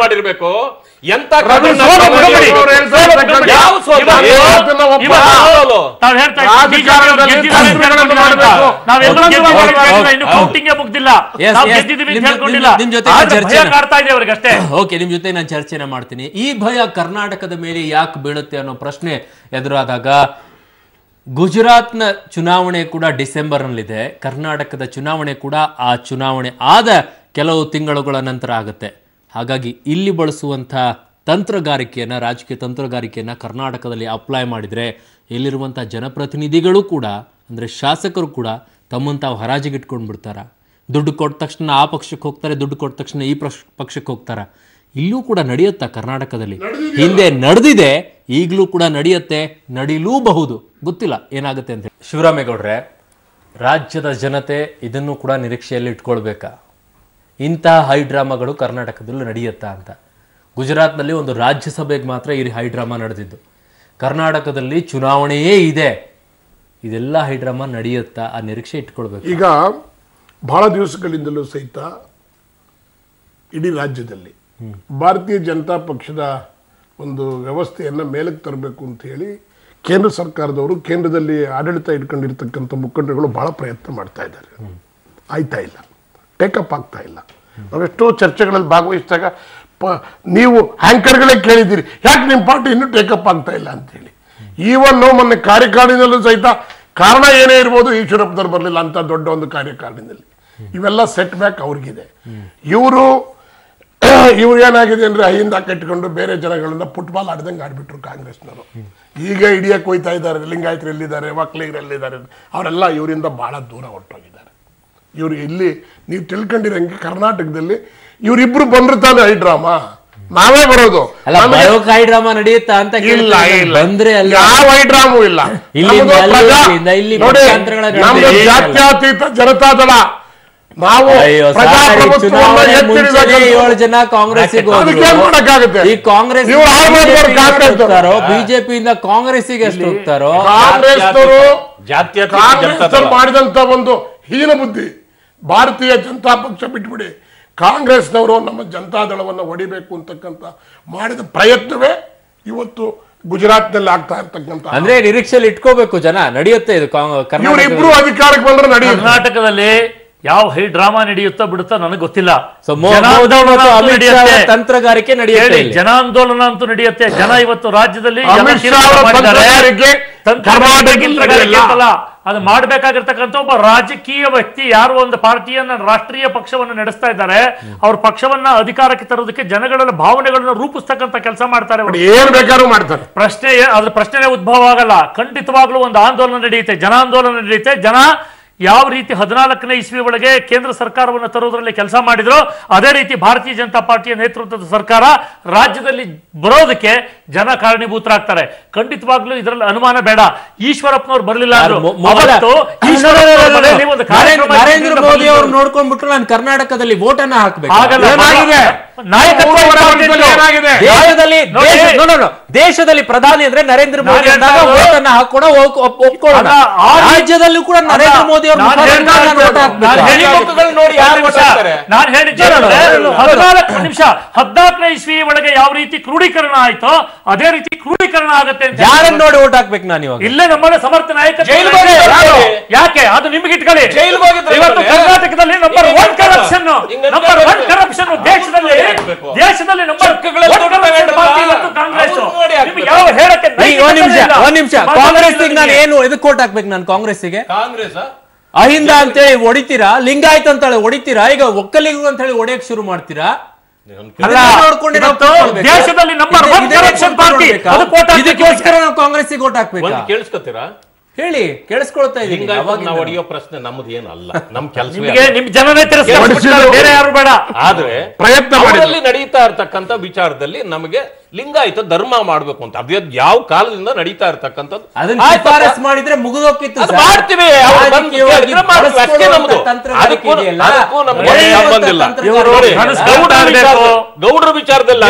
ಮಾಡಿರ್ಬೇಕು. ಎಂತ ನಿಮ್ ಜೊತೆ ನಾನು ಚರ್ಚೆನ ಮಾಡ್ತೀನಿ. ಈ ಭಯ ಕರ್ನಾಟಕದ ಮೇಲೆ ಯಾಕೆ ಬೀಳುತ್ತೆ ಅನ್ನೋ ಪ್ರಶ್ನೆ ಎದುರಾದಾಗ, ಗುಜರಾತ್ನ ಚುನಾವಣೆ ಕೂಡ ಡಿಸೆಂಬರ್ ನಲ್ಲಿದೆ. ಕರ್ನಾಟಕದ ಚುನಾವಣೆ ಕೂಡ ಆ ಚುನಾವಣೆ ಆದ ಕೆಲವು ತಿಂಗಳುಗಳ ನಂತರ ಆಗುತ್ತೆ. ಹಾಗಾಗಿ ಇಲ್ಲಿ ಬಳಸುವಂಥ ತಂತ್ರಗಾರಿಕೆಯನ್ನು, ರಾಜಕೀಯ ತಂತ್ರಗಾರಿಕೆಯನ್ನು ಕರ್ನಾಟಕದಲ್ಲಿ ಅಪ್ಲೈ ಮಾಡಿದರೆ ಇಲ್ಲಿರುವಂಥ ಜನಪ್ರತಿನಿಧಿಗಳು ಕೂಡ, ಅಂದರೆ ಶಾಸಕರು ಕೂಡ ತಮ್ಮನ್ನು ತಾವು ಹರಾಜಿಗೆ ಇಟ್ಕೊಂಡು ಬಿಡ್ತಾರೆ. ದುಡ್ಡು ಕೊಟ್ಟ ತಕ್ಷಣ ಆ ಪಕ್ಷಕ್ಕೆ ಹೋಗ್ತಾರೆ, ದುಡ್ಡು ಕೊಟ್ಟ ತಕ್ಷಣ ಈ ಪಕ್ಷಕ್ಕೆ ಹೋಗ್ತಾರೆ. ಇಲ್ಲೂ ಕೂಡ ನಡೆಯುತ್ತಾ ಕರ್ನಾಟಕದಲ್ಲಿ? ಹಿಂದೆ ನಡೆದಿದೆ, ಈಗಲೂ ಕೂಡ ನಡೆಯುತ್ತೆ, ನಡೀಲೂಬಹುದು. ಗೊತ್ತಿಲ್ಲ ಏನಾಗುತ್ತೆ ಅಂತ. ಶಿವರಾಮೇಗೌಡ್ರೆ, ರಾಜ್ಯದ ಜನತೆ ಇದನ್ನು ಕೂಡ ನಿರೀಕ್ಷೆಯಲ್ಲಿ ಇಟ್ಕೊಳ್ಬೇಕಾ? ಇಂತಹ ಹೈಡ್ರಾಮಾಗಳು ಕರ್ನಾಟಕದಲ್ಲೂ ನಡೆಯುತ್ತಾ ಅಂತ. ಗುಜರಾತ್ನಲ್ಲಿ ಒಂದು ರಾಜ್ಯಸಭೆಗೆ ಮಾತ್ರ ಈ ಹೈಡ್ರಾಮಾ ನಡೆದಿದ್ದು. ಕರ್ನಾಟಕದಲ್ಲಿ ಚುನಾವಣೆಯೇ ಇದೆ, ಇದೆಲ್ಲ ಹೈಡ್ರಾಮಾ ನಡೆಯುತ್ತಾ? ಆ ನಿರೀಕ್ಷೆ ಇಟ್ಕೊಳ್ಬೇಕು. ಈಗ ಬಹಳ ದಿವಸಗಳಿಂದಲೂ ಸಹಿತ ಇಡೀ ರಾಜ್ಯದಲ್ಲಿ ಭಾರತೀಯ ಜನತಾ ಪಕ್ಷದ ಒಂದು ವ್ಯವಸ್ಥೆಯನ್ನು ಮೇಲಕ್ಕೆ ತರಬೇಕು ಅಂತ ಹೇಳಿ ಕೇಂದ್ರ ಸರ್ಕಾರದವರು, ಕೇಂದ್ರದಲ್ಲಿ ಆಡಳಿತ ಇಟ್ಕೊಂಡಿರ್ತಕ್ಕಂಥ ಮುಖಂಡರುಗಳು ಬಹಳ ಪ್ರಯತ್ನ ಮಾಡ್ತಾ ಇದ್ದಾರೆ. ಆಯ್ತಾ ಇಲ್ಲ, ಟೇಕಪ್ ಆಗ್ತಾ ಇಲ್ಲ. ನಾವೆಷ್ಟೋ ಚರ್ಚೆಗಳಲ್ಲಿ ಭಾಗವಹಿಸಿದಾಗ ನೀವು ಆ್ಯಂಕರ್ಗಳೇ ಕೇಳಿದ್ದೀರಿ, ಯಾಕೆ ನಿಮ್ಮ ಪಾರ್ಟಿ ಇನ್ನೂ ಟೇಕಪ್ ಆಗ್ತಾ ಇಲ್ಲ ಅಂತೇಳಿ. ಈವನ್ ಮೊನ್ನೆ ಕಾರ್ಯಕಾರಿಣಿನಲ್ಲೂ ಸಹಿತ ಕಾರಣ ಏನೇ ಇರ್ಬೋದು, ಈಶ್ವರಪ್ಪದವ್ರು ಬರಲಿಲ್ಲ ಅಂತ ದೊಡ್ಡ ಒಂದು ಕಾರ್ಯಕಾರಿಣಿನಲ್ಲಿ. ಇವೆಲ್ಲ ಸೆಟ್ ಬ್ಯಾಕ್ ಅವ್ರಿಗಿದೆ. ಇವರು ಏನಾಗಿದೆ ಅಂದರೆ ಅಹಿಂದ ಕಟ್ಟಿಕೊಂಡು ಬೇರೆ ಜನಗಳನ್ನ ಫುಟ್ಬಾಲ್ ಆಡ್ದಂಗೆ ಆಡ್ಬಿಟ್ರು ಕಾಂಗ್ರೆಸ್ನವರು. ಈಗ ಹಿಡಿಯಕ್ಕೆ ಹೋಯ್ತಾ ಇದ್ದಾರೆ. ಲಿಂಗಾಯತರು ಎಲ್ಲಿದ್ದಾರೆ, ಒಕ್ಕಲಿಗರು ಎಲ್ಲಿದ್ದಾರೆ, ಅವರೆಲ್ಲ ಇವರಿಂದ ಬಹಳ ದೂರ ಹೊರಟೋಗಿದ್ದಾರೆ. ಇವರು ಇಲ್ಲಿ ನೀವು ತಿಳ್ಕೊಂಡಿರಂಗೆ ಕರ್ನಾಟಕದಲ್ಲಿ ಇವರಿಬ್ರು ಬಂದ್ರು ತಾನೆ ಹೈಡ್ರಾಮಾ, ನಾವೇ ಬರೋದು. ಹೈಡ್ರಾಮಾ ನಡೆಯುತ್ತಾ ಅಂತ ಇಲ್ಲ, ಬಂದ್ರೆ ಯಾವ ಹೈಡ್ರಾಮು ಇಲ್ಲ. ಜಾತ್ಯತೀತ ಜನತಾದಳ ನಾವು ಬಿಜೆಪಿಯಿಂದ ಕಾಂಗ್ರೆಸ್ಸಿಗೆ ಎಷ್ಟು ಹೋಗ್ತಾರೋ, ಮಾಡಿದಂತ ಒಂದು ಹೀನ ಬುದ್ಧಿ. ಭಾರತೀಯ ಜನತಾ ಪಕ್ಷ ಬಿಟ್ಬಿಡಿ, ಕಾಂಗ್ರೆಸ್ನವರು ನಮ್ಮ ಜನತಾದಳವನ್ನು ಹೊಡಿಬೇಕು ಅಂತಕ್ಕಂಥ ಮಾಡಿದ ಪ್ರಯತ್ನವೇ ಇವತ್ತು ಗುಜರಾತ್ನಲ್ಲಿ ಆಗ್ತಾ ಇರ್ತಕ್ಕಂಥ. ಅಂದ್ರೆ ನಿರೀಕ್ಷೆಯಲ್ಲಿ ಇಟ್ಕೋಬೇಕು ಜನ. ನಡೆಯುತ್ತೆ ಇದು. ಇವರಿಬ್ರು ಅಧಿಕಾರಕ್ಕೆ ಬಂದ್ರೆ ನಡೆಯುತ್ತೆ. ಕರ್ನಾಟಕದಲ್ಲಿ ಯಾವ ಹೈ ಡ್ರಾಮಾ ನಡೆಯುತ್ತಾ ಬಿಡುತ್ತಾ ನನಗೆ ಗೊತ್ತಿಲ್ಲ. ತಂತ್ರಗಾರಿಕೆ ನಡೆಯುತ್ತೆ, ಜನಾಂದೋಲನ ಅಂತೂ ನಡೆಯುತ್ತೆ. ಜನ ಇವತ್ತು ರಾಜ್ಯದಲ್ಲಿ ಅದು ಮಾಡಬೇಕಾಗಿರ್ತಕ್ಕಂಥ ಒಬ್ಬ ರಾಜಕೀಯ ವ್ಯಕ್ತಿ ಯಾರು ಒಂದು ಪಾರ್ಟಿಯನ್ನ ರಾಷ್ಟ್ರೀಯ ಪಕ್ಷವನ್ನು ನಡೆಸ್ತಾ ಇದ್ದಾರೆ, ಅವ್ರ ಪಕ್ಷವನ್ನ ಅಧಿಕಾರಕ್ಕೆ ತರೋದಕ್ಕೆ ಜನಗಳ ಭಾವನೆಗಳನ್ನ ರೂಪಿಸ್ತಕ್ಕಂಥ ಕೆಲಸ ಮಾಡ್ತಾರೆ. ಏನ್ ಬೇಕಾದ್ರೂ ಮಾಡ್ತಾರೆ. ಅದ್ರ ಪ್ರಶ್ನೆ ಉದ್ಭವ ಆಗಲ್ಲ. ಖಂಡಿತವಾಗ್ಲೂ ಒಂದು ಆಂದೋಲನ ನಡೆಯುತ್ತೆ, ಜನಾಂದೋಲನ ನಡೆಯುತ್ತೆ. ಜನ ಯಾವ ರೀತಿ 14ನೇ ಇಸ್ವಿ ಒಳಗೆ ಕೇಂದ್ರ ಸರ್ಕಾರವನ್ನು ತರುವುದರಲ್ಲಿ ಕೆಲಸ ಮಾಡಿದ್ರು, ಅದೇ ರೀತಿ ಭಾರತೀಯ ಜನತಾ ಪಾರ್ಟಿಯ ನೇತೃತ್ವದ ಸರ್ಕಾರ ರಾಜ್ಯದಲ್ಲಿ ಬರೋದಕ್ಕೆ ಜನ ಕಾರಣೀಭೂತರಾಗ್ತಾರೆ. ಖಂಡಿತವಾಗ್ಲೂ ಇದರಲ್ಲಿ ಅನುಮಾನ ಬೇಡ. ಈಶ್ವರಪ್ಪನವ್ರು ಬರಲಿಲ್ಲ ನರೇಂದ್ರ ಮೋದಿ ಅವರು ನೋಡ್ಕೊಂಡ್ಬಿಟ್ರು ನಾನು ಕರ್ನಾಟಕದಲ್ಲಿ ವೋಟ್ ಅನ್ನ ಹಾಕ್ಬೇಕು. ದೇಶದಲ್ಲಿ ಪ್ರಧಾನಿ ಅಂದ್ರೆ ನರೇಂದ್ರ ಮೋದಿ ಅಂದಾಗ ವೋಟ್ ಅನ್ನ ಹಾಕೋಣ, ಒಪ್ಕೊಳ್ಳೋಣ. ರಾಜ್ಯದಲ್ಲೂ ಕೂಡ ನರೇಂದ್ರ ಮೋದಿ ಅವರು ನಾನು ಹೇಳಿದ್ದೆ 14ನೇ ಇಸ್ವಿ ಒಳಗೆ ಯಾವ ರೀತಿ ಕ್ರೋಢೀಕರಣ ಆಯ್ತೋ ಅದೇ ರೀತಿ ಕ್ರೋಢೀಕರಣ ಆಗುತ್ತೆ ಅಂತ ಯಾರನ್ನ ನೋಡಿ ವೋಟ್ ಹಾಕ್ಬೇಕು ನಾನು ಇವಾಗ? ಇಲ್ಲೇ ನಮ್ಮನ್ನ ಸಮರ್ಥ ನಾಯಕ ಯಾಕೆ ಅದು ನಿಮ್ಗೆ ಇಟ್ಕೊಳ್ಳಿ. ಇವತ್ತು ಕರ್ನಾಟಕದಲ್ಲಿ ನಂಬರ್ 1 ಕರಪ್ಷನ್ ದೇಶದಲ್ಲಿ ನಂಬರ್ ಕಾಂಗ್ರೆಸ್. ಯಾವ ಹೇಳಕ್ಕೆ ಒಂದ್ ನಿಮಿಷ ಕಾಂಗ್ರೆಸ್ ನಾನು ಏನು ಇದಕ್ಕೆ ವೋಟ್ ಹಾಕ್ಬೇಕು? ನಾನು ಕಾಂಗ್ರೆಸ್ಸಿಗೆ ಅಹಿಂದ ಅಂತ ಹೇಳಿ ಹೊಡಿತೀರಾ, ಲಿಂಗಾಯತ್ ಅಂತ ಹೇಳಿ ಹೊಡಿತೀರಾ, ಈಗ ಒಕ್ಕಲಿಗರು ಅಂತ ಹೇಳಿ ಹೊಡೆಯಕ್ ಶುರು ಮಾಡ್ತೀರಾ? ದೇಶದಲ್ಲಿ ನಂಬರ್ 1 ಕರಪ್ಷನ್ ಪಾರ್ಟಿ, ಇದಕ್ಕೋಸ್ಕರ ನಾವು ಕಾಂಗ್ರೆಸ್ಸಿಗೆ ವೋಟ್ ಹಾಕ್ಬೇಕು. ಕೇಳಿಸ್ಕೊತೀರಾ? ಹೇಳಿ, ಕೇಳಿಸ್ಕೊಳ್ತಾ ಇದ್ದೀನಿ. ನಾವು ಹೊಡೆಯೋ ಪ್ರಶ್ನೆ ನಮ್ಮದು ಏನಲ್ಲ, ನಮ್ ಕೆಲಸ ನಿಮ್ ಜನನೇ ಬೇರೆ ಯಾರು ಬೇಡ. ಆದ್ರೆ ಪ್ರಯತ್ನ ನಡೀತಾ ಇರ್ತಕ್ಕಂಥ ವಿಚಾರದಲ್ಲಿ ನಮಗೆ ಲಿಂಗಾಯತ ಧರ್ಮ ಮಾಡ್ಬೇಕು ಅಂತ ಅದು ಯಾವ ಕಾಲದಿಂದ ನಡೀತಾ ಇರ್ತಕ್ಕಂಥದ್ದು ಮಾಡಿದ್ರೆ ಮುಗಿದೋಗಿತ್ತು. ಗೌಡ್ರ ವಿಚಾರದಲ್ಲಿ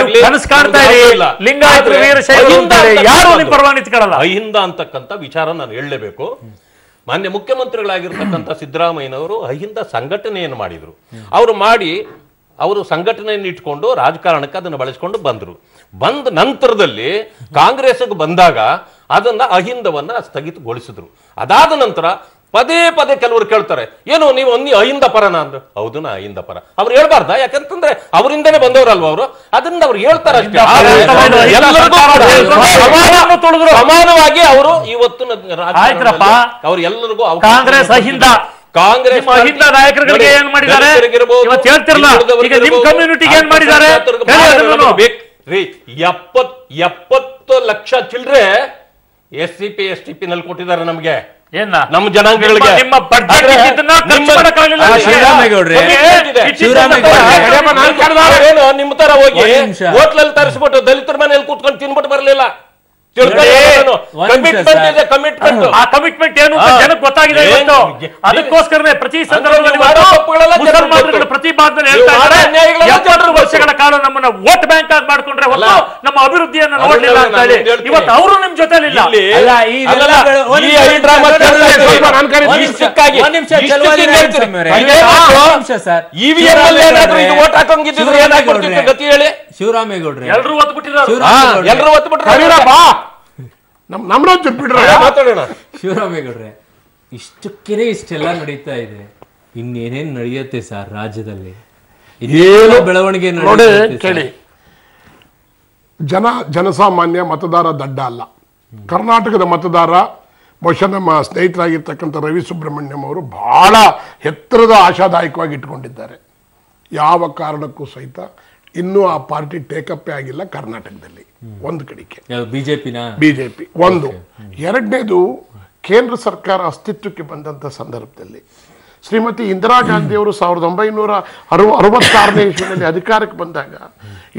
ಅಹಿಂದ ಅಂತಕ್ಕಂಥ ವಿಚಾರ ನಾನು ಹೇಳಲೇಬೇಕು. ಮಾನ್ಯ ಮುಖ್ಯಮಂತ್ರಿಗಳಾಗಿರ್ತಕ್ಕಂಥ ಸಿದ್ದರಾಮಯ್ಯನವರು ಅಹಿಂದ ಸಂಘಟನೆಯನ್ನು ಮಾಡಿದ್ರು. ಅವರು ಸಂಘಟನೆಯನ್ನು ಇಟ್ಕೊಂಡು ರಾಜಕಾರಣಕ್ಕೆ ಅದನ್ನು ಬಳಸ್ಕೊಂಡು ಬಂದ ನಂತರದಲ್ಲಿ ಕಾಂಗ್ರೆಸ್ಗೆ ಬಂದಾಗ ಅದನ್ನ ಅಹಿಂದವನ್ನ ಸ್ಥಗಿತಗೊಳಿಸಿದ್ರು. ಅದಾದ ನಂತರ ಪದೇ ಪದೇ ಕೆಲವರು ಕೇಳ್ತಾರೆ, ಏನು ನೀವು ಅಹಿಂದ ಪರನ ಅಂದ್ರೆ, ಹೌದು ನಾ ಅಹಿಂದ ಪರ. ಅವ್ರು ಹೇಳ್ಬಾರ್ದ? ಯಾಕಂತಂದ್ರೆ ಅವರಿಂದನೇ ಬಂದವರಲ್ವ ಅವರು, ಅದನ್ನ ಅವ್ರು ಹೇಳ್ತಾರೆ ಅಷ್ಟೇ. ಸಮಾನವಾಗಿ ಅವರು ಇವತ್ತು ಅವ್ರು ಎಲ್ಲರಿಗೂ ಕಾಂಗ್ರೆಸ್ ಅಹಿಂದ ಅಹಿಂದ ನಾಯಕರುಗಳಿಗೆ ಏನ್ ಮಾಡಿದ್ದಾರೆ ಇವತ್ತು ಹೇಳ್ತಿರಲ್ಲ, ಈಗ ನಿಮ್ ಕಮ್ಯುನಿಟಿಗೆ ಏನ್ ಮಾಡಿದ್ದಾರೆ? 70 ಲಕ್ಷ ಚಿಲ್ಡ್ರೆ SCP STP ನಲ್ಲಿ ಕೊಟ್ಟಿದ್ದಾರೆ ನಮ್ಗೆ, ನಮ್ಮ ಜನಾಂಗಗಳಿಗೆ. ನಿಮ್ಮ ನಿಮ್ಮ ತರ ಹೋಗಿ ಹೋಟ್ಲಲ್ಲಿ ತರಿಸ್ಬಿಟ್ಟು ದಲಿತರ ಮನೆಯಲ್ಲಿ ಕೂತ್ಕೊಂಡು ತಿನ್ಬಿಟ್ಟು ಬರಲಿಲ್ಲ. ಕಮಿಟ್ಮೆಂಟ್ ಏನು ಜನಕ್ಕೆ ಗೊತ್ತಾಗಿದೆ. ಅದಕ್ಕೋಸ್ಕರನೇ ಪ್ರತಿ ಸಂದರ್ಭದಲ್ಲಿ ಪ್ರತಿ ಭಾಗದಲ್ಲಿ ಹೇಳ್ತಾ ಇದ್ದಾರೆ, 70 ವರ್ಷಗಳ ಕಾಲ ನಮ್ಮನ್ನ ವೋಟ್ ಬ್ಯಾಂಕ್ ಆಗಿ ಮಾಡ್ಕೊಂಡ್ರೆ ಹೊತ್ತು ನಮ್ಮ ಅಭಿವೃದ್ಧಿಯನ್ನು ನೋಡ್ಲಿಲ್ಲ ಅಂತ ಹೇಳಿ ಇವತ್ತು ಅವರು ನಿಮ್ ಜೊತೆಲಿಲ್ಲ. ಗತಿ ಹೇಳಿ. ಶಿವರಾಮೇಗೌಡ್ರೆ ಎಲ್ಲರೂ ಒತ್ತು ಬಿಟ್ಟಿದ್ದಾರೆ. ಶಿವರಾಮೇಗೌಡ್ರೆ, ಇಷ್ಟಕ್ಕೆನೆ ಇಷ್ಟೆಲ್ಲ ನಡೀತಾ ಇದೆ, ಇನ್ನೇನೇನ್ ನಡೆಯುತ್ತೆ ಸರ್ ರಾಜ್ಯದಲ್ಲಿ? ಏನು ಬೆಳವಣಿಗೆ ಕೇಳಿ. ಜನಸಾಮಾನ್ಯ ಮತದಾರ ದಡ್ಡ ಅಲ್ಲ. ಕರ್ನಾಟಕದ ಮತದಾರ ಬಹುಶಃ ನಮ್ಮ ಸ್ನೇಹಿತರಾಗಿರ್ತಕ್ಕಂಥ ರವಿ ಸುಬ್ರಹ್ಮಣ್ಯಂ ಅವರು ಬಹಳ ಎತ್ತರದ ಆಶಾದಾಯಕವಾಗಿ ಇಟ್ಕೊಂಡಿದ್ದಾರೆ. ಯಾವ ಕಾರಣಕ್ಕೂ ಸಹಿತ ಇನ್ನೂ ಆ ಪಾರ್ಟಿ ಟೇಕಪ್ಪೇ ಆಗಿಲ್ಲ ಕರ್ನಾಟಕದಲ್ಲಿ. ಒಂದು ಕಡೆಗೆ ಬಿಜೆಪಿ ಒಂದು. ಎರಡನೇದು, ಕೇಂದ್ರ ಸರ್ಕಾರ ಅಸ್ತಿತ್ವಕ್ಕೆ ಬಂದಂಥ ಸಂದರ್ಭದಲ್ಲಿ ಶ್ರೀಮತಿ ಇಂದಿರಾ ಗಾಂಧಿಯವರು 1966ನೇ ಇಸ್ವಿನಲ್ಲಿ ಅಧಿಕಾರಕ್ಕೆ ಬಂದಾಗ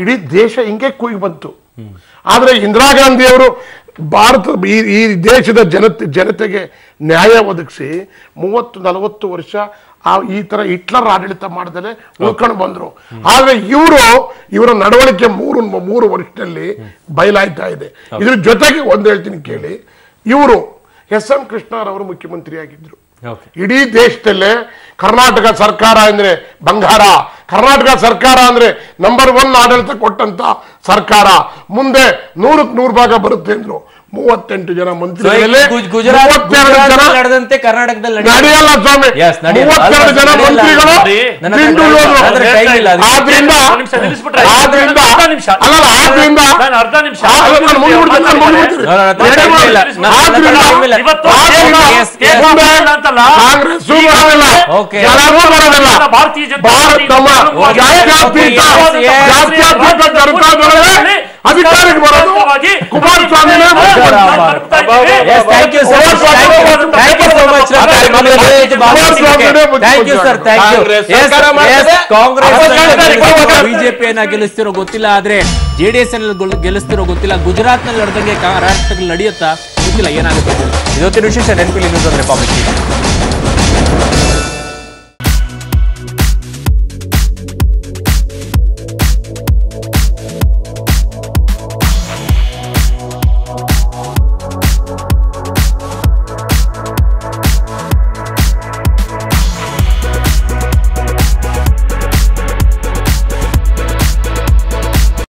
ಇಡೀ ದೇಶ ಹಿಂಗೆ ಕೂಗಿ ಬಂತು. ಆದರೆ ಇಂದಿರಾ ಗಾಂಧಿಯವರು ಈ ದೇಶದ ಜನತೆಗೆ ನ್ಯಾಯ ಒದಗಿಸಿ 30-40 ವರ್ಷ ಈ ತರ ಹಿಟ್ಲರ್ ಆಡಳಿತ ಮಾಡದಲ್ಲೇ ಉಳ್ಕೊಂಡು ಬಂದ್ರು. ಆದ್ರೆ ಇವರ ನಡವಳಿಕೆ ಮೂರು ವರ್ಷದಲ್ಲಿ ಬಯಲಾಯ್ತಾ ಇದೆ. ಇದ್ರ ಜೊತೆಗೆ ಒಂದ್ ಹೇಳ್ತೀನಿ ಕೇಳಿ, ಇವರು SM ಕೃಷ್ಣರವರು ಮುಖ್ಯಮಂತ್ರಿ ಆಗಿದ್ರು. ಇಡೀ ದೇಶದಲ್ಲೇ ಕರ್ನಾಟಕ ಸರ್ಕಾರ ಅಂದ್ರೆ ಬಂಗಾರ, ಕರ್ನಾಟಕ ಸರ್ಕಾರ ಅಂದ್ರೆ ನಂಬರ್ 1 ಆಡಳಿತ ಕೊಟ್ಟಂತ ಸರ್ಕಾರ, ಮುಂದೆ 100ಕ್ಕೆ 100 ಭಾಗ ಬರುತ್ತೆ ಅಂದ್ರು. 38 ಜನ ಮಂತ್ರಿಗಳಲ್ಲಿ ಗುಜರಾತ್ 32 ಜನ ನಡೆದಂತೆ ಕರ್ನಾಟಕದಲ್ಲಿ ನಡೆಯಲ್ಲ ಸ್ವಾಮಿ. 32 ಜನ ಮಂತ್ರಿಗಳು ದಿಂಡು ಹೋದ್ರು. ಆದ್ರಿಂದ ಅಧಿಕಾರಿಗೆ ಬರೋದು ಕುಮಾರಸ್ವಾಮಿ. ಬಿಜೆಪಿಯನ್ನ ಗೆಲ್ಲಿಸ್ತಿರೋ ಗೊತ್ತಿಲ್ಲ, ಆದ್ರೆ ಜೆಡಿಎಸ್ ಗೆಲ್ಲಿಸ್ತಿರೋ ಗೊತ್ತಿಲ್ಲ. ಗುಜರಾತ್ ನಲ್ಲಿ ನಡೆದಂಗೆ ಕರ್ನಾಟಕದಲ್ಲಿ ನಡೆಯುತ್ತಾ ಗೊತ್ತಿಲ್ಲ, ಏನಾಗುತ್ತೆ. ಇವತ್ತಿನ ವಿಶೇಷ ನೆನಪಿಲ್ಲಿ ನ್ಯೂಸ್ ಅಂದ್ರೆ ಕಾಮೆಂಟ್.